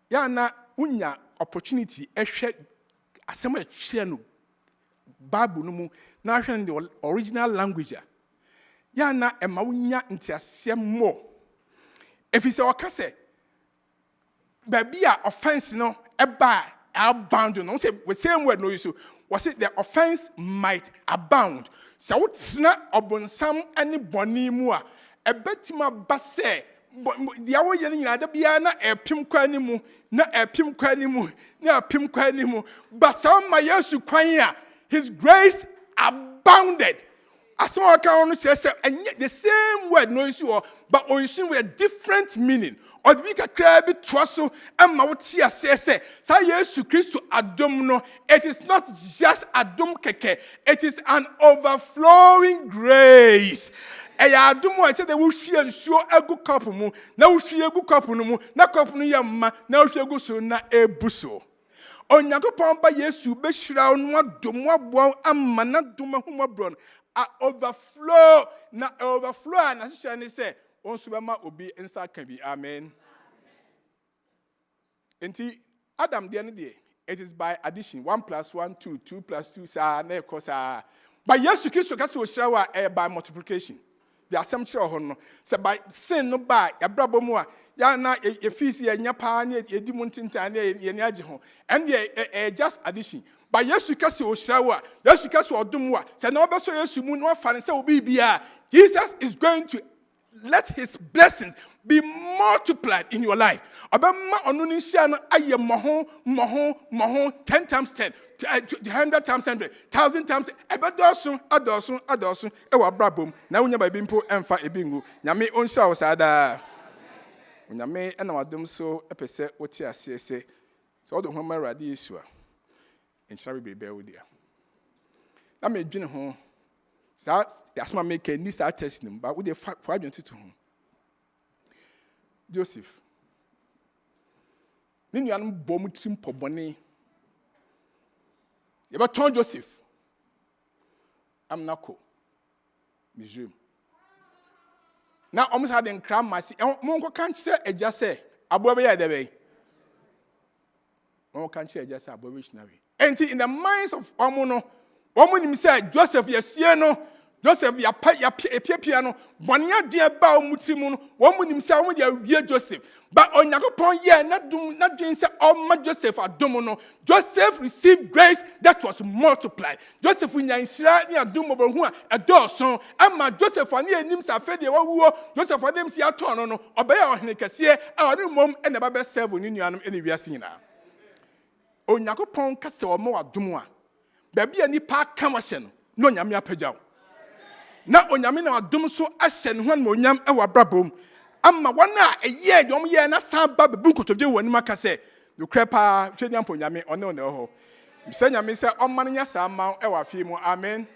Yana unya opportunity ehwe asem ehwe no Bible no mu na hwe the original language. Yana ema unya ntiasem more. Efise okase baby a offense no eba abound no say the same word no use. Was it the offense might abound? So whatna obonsam any boni mu a ebetima base the awo ye nyina da bia na epim kwani mu na epim kwani mu na epim kwani mu basa ma Yesu kwan a his grace abounded. Asem o kan no say the same word no use but o use with a different meaning. Or the week a bit twasso and Mautia says, Sa Yesu Christo adom no, it is not just adom keke, it is an overflowing grace. Eya adom I said they will see and show a good couple mu, now see a good couple mu, na couple yamma, now she go so na e buso. Onyankopon ba Yesu be shira no adom wa amana dom huma bron a overflow na na shani say Onsubama obi ensa can be amen. Enti Adam the end day, it is by addition 1 + 1 2, 2 + 2 sa na ekosa But yes, you kiss your shower by multiplication. The assembly of honor. So by sin no by a brabo more. Yana a feast ya pan, a dimuntin, and ye just addition. But yes, you kiss your shower. Yes, you kiss your dumwa. So no better yes, you moon one fan say will be Jesus is going to let his blessings be multiplied in your life. Abema onuni shana aye mahon 10 times 10, 100 times 100, 1,000 times adosun ewa brabom na unya ba bimpo emfa ebingu nyame onhira wo sada nyame ena wadom so epese woti asese so odo ho marade yesu a enhira bibebe wodia na me dwene ho sa asma make ni sa test nim ba wo de fa adwontutu ho Joseph ni nuanom bom trim pobone ye ba ton Joseph amnako Misrim na almost had en kram masi monko kan kire agya se abo be ya de be monko kan kire agya se abo be chinawe enti in the minds of omo nim say Joseph yesie no Joseph ya pia no bone adua ba omutimu no womu nim say omo dia wie Joseph but Onyankopon ye na dwen say oma Joseph adom no Joseph received grace that was multiplied. Joseph nyanhira ni adom obohu a edoso ama Joseph ani enim sa fe de wawuo Joseph adem si aton no obeya ohene kese a oni mom e na ba be serve ni nuanom ene wiase nyina Onyankopon kase omo adom a ba bia nipa ka wahye no nyame apagyaw na onyame na adom so ahye ne ho na onyam e wa brabom amma wana eye dom ye na saba bebu kotodwe wani maka se no krepa twedi ampo nyame one ho mse nyame se omman nya sama e wa fie mu amen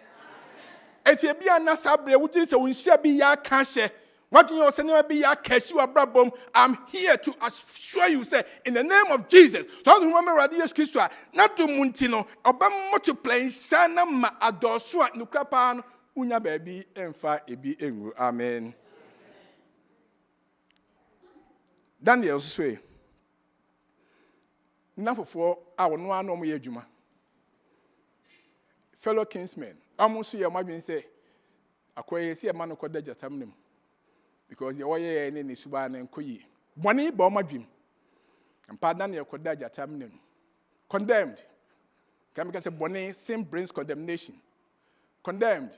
eti bia na sabre wuti se wonhia bi ya ka hye wadwen yo se ne bi ya ka hye wa brabom. I'm here to assure you say in the name of Jesus so the woman radi Jesus Christ na to munti no oba multiply sana ma adoso a no krepa no unya baby emfa ebi engu amen. Daniel say nafofo a wono ano mo ye adwuma fellow kinsmen amuso ye madwen say akoye se ma no koda jatam nem because ye woye ne ne suba na nkoyi boni ba o madwen ampa Daniel koda jatam nem condemned can because boni sin brings condemnation condemned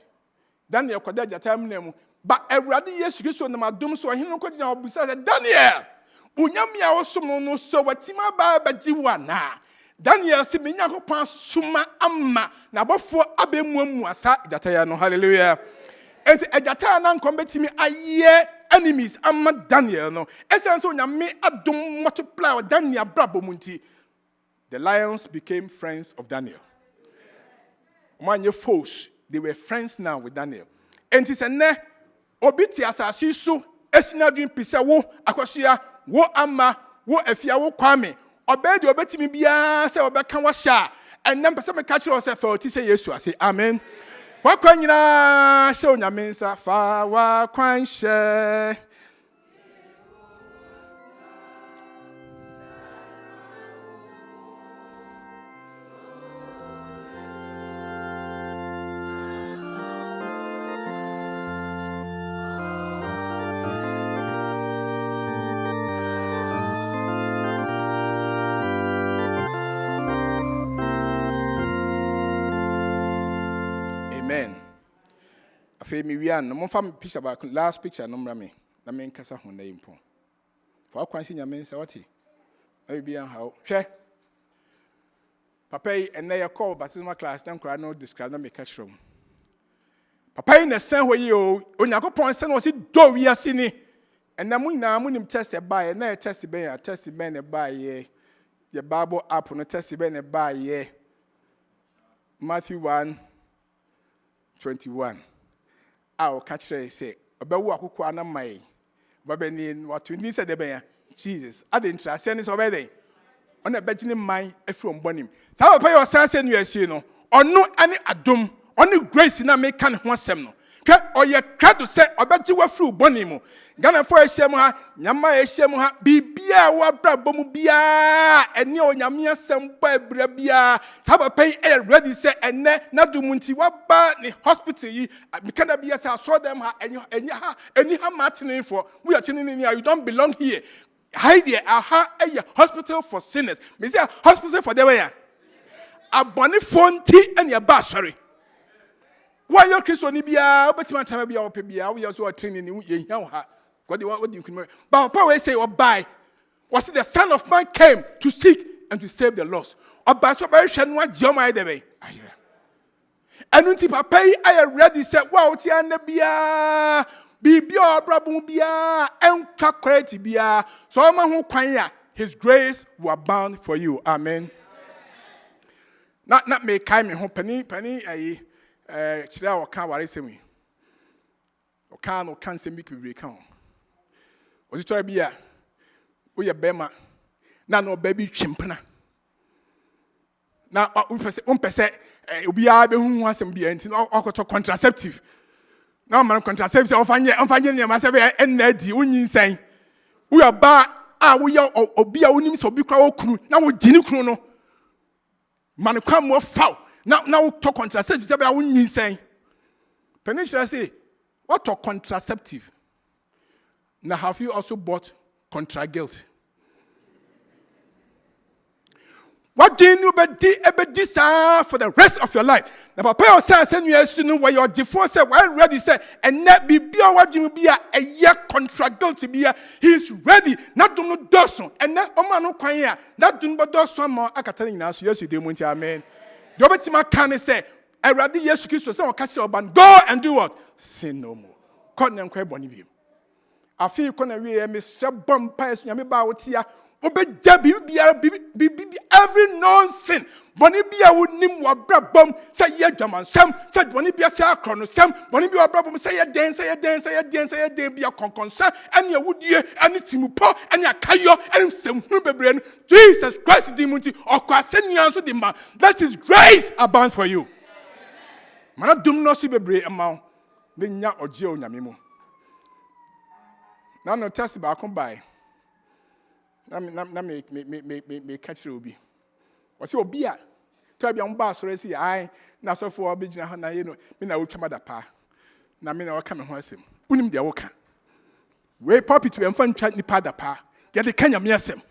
Daniel koda jatam nem ba awurade Yesu Kristo na madom so hin no kodina obusa Daniel unyami a osom no so watima ba bajiwa na Daniel se Nyankopon suma amma na bofo abemuamu asa ejataya no hallelujah enti ejataya na nkombetimi aye enemies amma Daniel no essence unyami adom multiply Daniel brabo munti the lions became friends of Daniel manye foes they were friends now with Daniel enti se ne obiti asasi so esina dwin pise wo akwasua wo ama wo afia wo kwame obedi obetimi bia se obeka wa sha enam pese me ka kire o se fa oti se Yesu ase amen wa kwan nyina se onyame nsa fa wa kwan hye Femi wian no mo fam picture ba last picture no mra me na me nkasa ho na yimpo fa kwansi nyame nsa wati ayi bia hawo hwe papa yi enne ye call baptismal class na nkra no describe na me catch from papa yi na san ho yi o Onyankopon san o si do wi ase ni enne mu na mu nim test e ba ye na test ben ya test ben e ba ye the Bible app no test ben e ba ye Matthew 1:21 I'll catch her say, about what could na mai. Babeni, what you need said the Jesus. I didn't trust any already. On a bedroom mind, a from bonim. So pay your sense and you know, or no any adum, only grace in a make can one sem no. oye krado se obeji wafru boni mu Ghana for ehyem ha nyama ehyem ha bibia wa brabo mu bia ene onyame asem ba ebra bia sabapen e ready say ene na dumunti waba ne hospital yi mekana bia say so dem ha enya ha eni ha matinin for we are chinin you don't belong here hide there aha a hospital for sinners me say hospital for them ya abone fonti ene ya ba sorry why your Christian ni bia obetima tama bia ope bia we also training ni ye hia ha what do you can but Paul say or buy was it the Son of Man came to seek and to save the lost or by so by shan wa joma de be ayira enunti papa I ready say wow ti an bia bibia obrabum bia enka quality bia so ma ho kwan ya his grace will abound for you amen not me kai me ho pani ayi chira o kan ware semi o kan semi kibire kan o sitori bia o ye bema na no baby twempena na o pese obi a be hu asem bia nti okoto contraceptive na man contraceptive o fanye ne ma se be enadi onyinsɛn wo ya ba a wo ya obi a wonim se obi kwa wo kunu na wo gini kunu no man kwa mo faw na wo to contraceptive se be a wonyinsɛn peninsula say what to contraceptive. Now, have you also bought contra guilt? What do you do for the rest of your life? Now, Papa says, "Send you soon where your default said, well, ready say, and not be what you be a year contra guilt to be a he's ready, not to no doson, and not no quaya, not to but do some more. I can tell you now, yes, you do, amen. Dobetima can say, I ready, yes, you so catch your band, go and do what? Sin no more. Cotton and crab on you. I feel gonna be a Mr. Bumpires, Yamiba, every nonsense. Bonibia would name what brabum, say ye German, some said Bonibia say a chrono, some Bonibia brabum, say a dance, be a concern, and your wood ye, and it's Mupo, and your Kayo, and some Huberbrain, Jesus Christ, Dimunti, or Quasenians with the man. That is grace abound for you. Mana do not see the amount, then ya or Geo Yamimo. Now no test about come by. Na me catch you be. Was your beer? Tell me on bass or see I na so for obijina na you know me na ultra pa. Na me na come ho asem. Unim de woka. We poppy to enfan twa ni pa da pa. Get the Kenya miasem.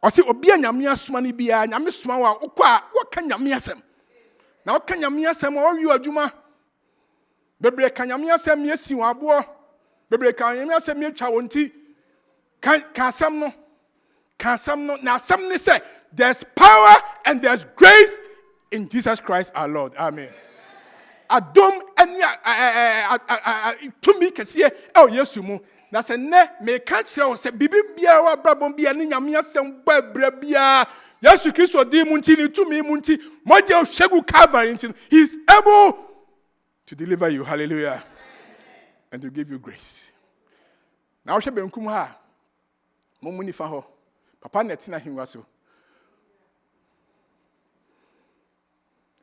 O se obi anyame asoma ni bia nyame soma wa ukwa wo Kenya miasem. Na wo Kenya miasem o wi adwuma. Bebre Kenya miasem yesi wa abo. Bebre Kenya miasem yetwa wonti. Kasam no. Now, some say there's power and there's grace in Jesus Christ our Lord. Amen. Adom and to me, Cassia, oh, yes, you move. Now, say, ne, may catch you, say, Bibi Bia, or Brabon Bia, Niamia, some Brebia. Yes, you kiss or demuntini to me, Munti, Mojo Shegu Calvary. He's able to deliver you. Hallelujah. And to give you grace. Now, Shabbe Kumha. Momuni faho papa netina hingwa so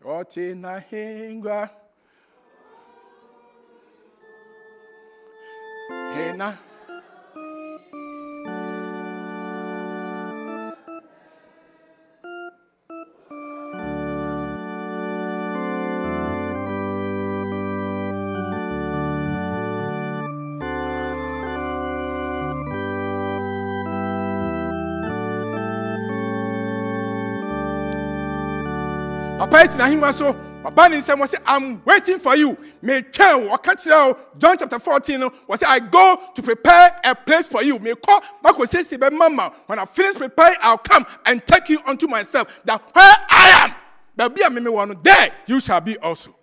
oti na hingwa hena Papa na him so Papa ni say I'm waiting for you. Me tell or catch now John chapter 14 was say I go to prepare a place for you. Me call Marco says mama when I finish preparing I'll come and take you unto myself that where I am there be a me one there you shall be also.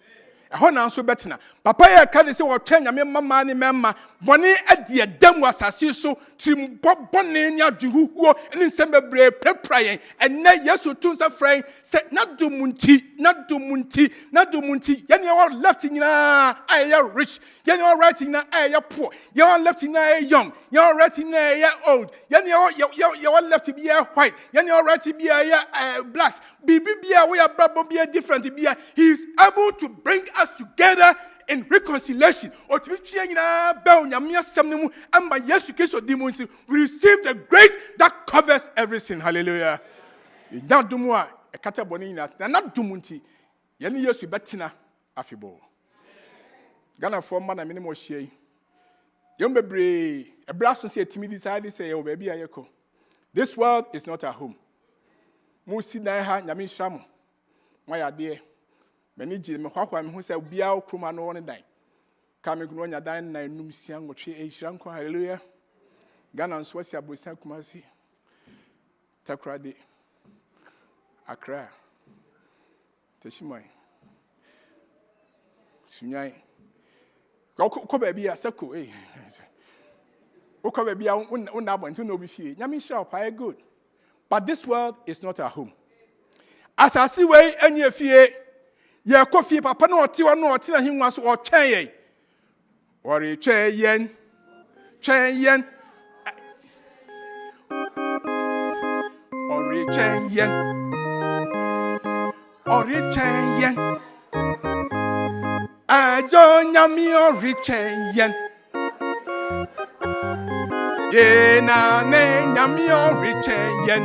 Now so better Papa ya can say what change me mama ni mema boni adi edam wasase so trim bobone nya dwuhuo ni sembebre preprayen enne yesu tunsa frɛn say na dumunti yani our left nyina aye rich yani our right nyina aye poor yani our left nyina aye young yani our right nyina aye old yani our left be white yani our right be aye blacks bibi bia we are brabo be different be he is able to bring us together in reconciliation. We receive the grace that covers everything. Hallelujah. Now do more. A catabonina. Not do munti. Yani yesu betina afibo. Ghana for man a minimum share. Young baby, a brass say to me decided say, oh baby, ayeko. This world is not our home. Musi na ha nyame shamo. My idea. Many Jim who said, be out Kruma no one day. Coming on your dine, and num siang or tree, shanko, hallelujah. Ghana and Swasia Busan Kumasi. Takradi. Accra. Teshimai. Sunyai. Go baby a sako, eh? Go baby a one to no be fee. Yamisha, I good. But this world is not our home. As I see way and your fear, your coffee, papa no tea no tea him was or chain. Or a chain yen. Or a chain yen. I join yami or rechain yen. Ye na ne yami or rechain yen.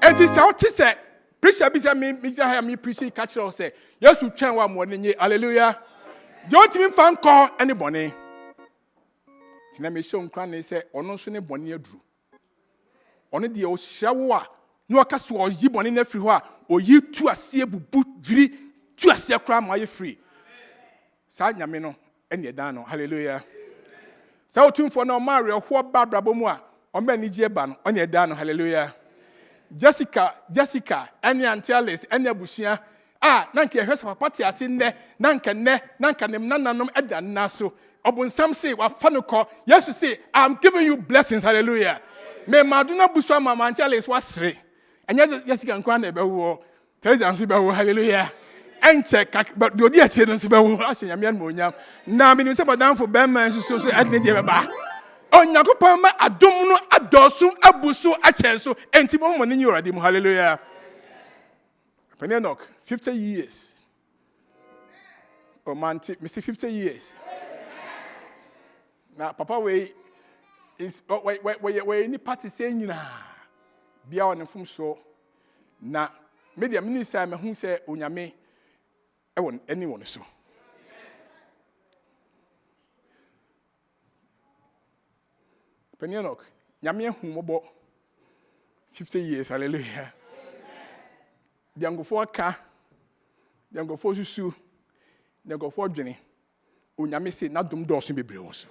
And it's out to say, preacher be me preaching catch or say, yes, you train one morning, hallelujah. Don't even fan call anybody. Tina me show cranny say, or no sooner bonnier drew. Only the old shower, no castle or ye bonny everywhere, or you two a seeable boot dri, to a sea cram are you free. Sad Yamino, and ye dano, hallelujah. So tune for no Mario, what Barbara Bomoa, or many jeban, on ye dano, hallelujah. Jessica, any Antialis, any Bushia. Nanke a house of party as in there, Nankanum Edan Naso. Obun some say, what fun call, yes, you say, I'm giving you blessings, hallelujah. May Maduna Busama Antialis was three. And yes, Jessica and Grande Bewo, Teresa and Sibawo, hallelujah. And check, but your dear children, Sibawo, Ashing a man Munyam. Now, been set down for Bama and so at the Jabba. Oh, Nakopama, a domino, a dosu, a busu, a chenso, and Timon in your adim, hallelujah. Penenok, 50 years. Oh, man, me say 50 years. Now, Papa, way is where any party saying, you know, be out on the so. Now, maybe a minister who say, Unyame, I want anyone so. Penenok, Yamia Humobo, 50 years, hallelujah. The young for car, the young for Susu, the young for Jenny, Unyame say, not dum doors in Bibrios.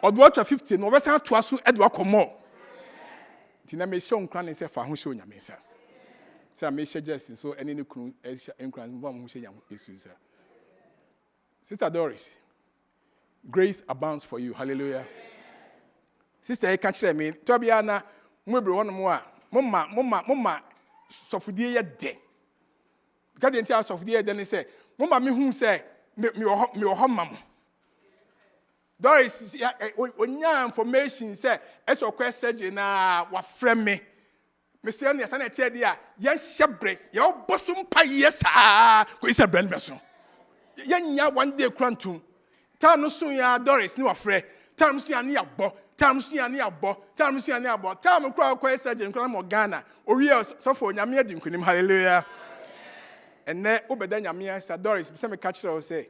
Or what 50, no less than to us, Edward Como. Tina may show cranny say, for who show Yamesa. So I may suggest so any crew, and cran one who say, Susa. Sister Doris, grace abounds for you, hallelujah. Sister, I catch them in Tobiana, maybe one more. Mama, so for the year day. Because the entire of the year, then they say, Mama, me who say, me or home. Doris, when your information say, as a question, what friend me. Monsieur, yes, and I tell you, yes, shepherd, your bosom pie, yes, who is a brand person. Yan one day quantum. Time no soon, ya Doris, no afraid. Time soon, near bo. Time crowd question and cram of Ghana, or yes, so for Yamia Dinkunim, hallelujah. And then Obedan Yamia said, Doris, some catcher will say,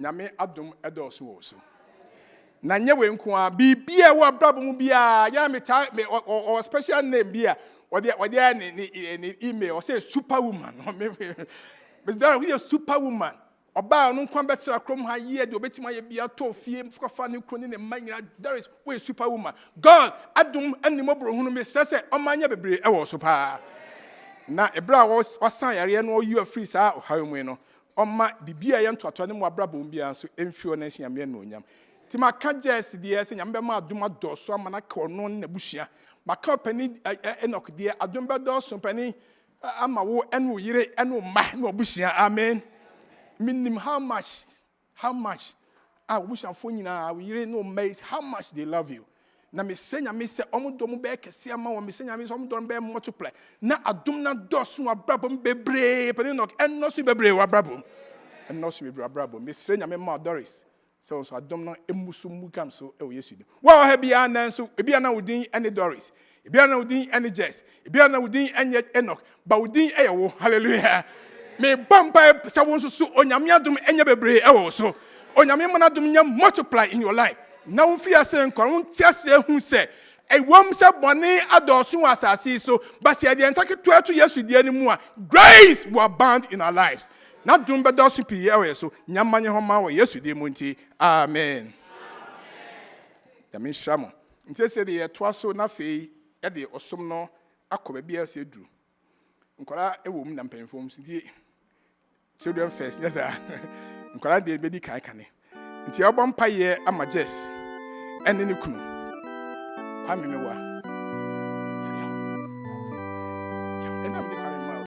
Yame Abdum Edos also. Nanya Winkwa, be a what problem be a Yami type or special name be a or the email or say superwoman. Miss Doris, we are superwoman. Oba no kwamba tra krom ha ye de obetima ye bia to fie mfofa ne kroni ne manya. There is we superwoman. God adum animo bro hunu me sese omanya bebre e wo so pa. Na ebra wasan yare no you are free sa ohawemu no. Oma bibia ye ntoato ne mo abrabo bia so emfio na hia me no onyam. Ti maka jes de ye se nyambe ma adum adoso amana ka ono na bushia. Maka pani enok de adum be doso pani ama wo enu yire enu ma na bushia. Amen. Meaning how much I wish I'm phoning we really know how much they love you. Na me say omo be kese ama wo me say me so omo be multiply. Na adom na doso wa brabom bebre pe no en no so bebre wa brabom. and no so be brabo me sre nyame ma Doris so adom no emusu mugam so e wo Yesu di wa ha bia nan so e bia na wodin ene Doris e bia na wodin ene Jess e bia na wodin ene Enoch ba wodin e wo hallelujah me bamba sa won so onyame adom enye bebre e wo so onyame mana adom nya multiply in your life na wo fi ase nkwa wo tiase hu se e wom se bone adosu asase so but se de nsake to eto Yesu di animu a grace will abound in our lives. Na dum be do so pii e so nyamanye ho ma wo Yesu di mu nti amen. Ya me shamo. Nti se de ye to aso na fei e de osom no akoba bia se duru. Nkwara e wo mu na mpanfom nti children first yes sir. Nkwara de be di kan kane. Nti obon paye ama Jess ene ne kunu. Kwame mewa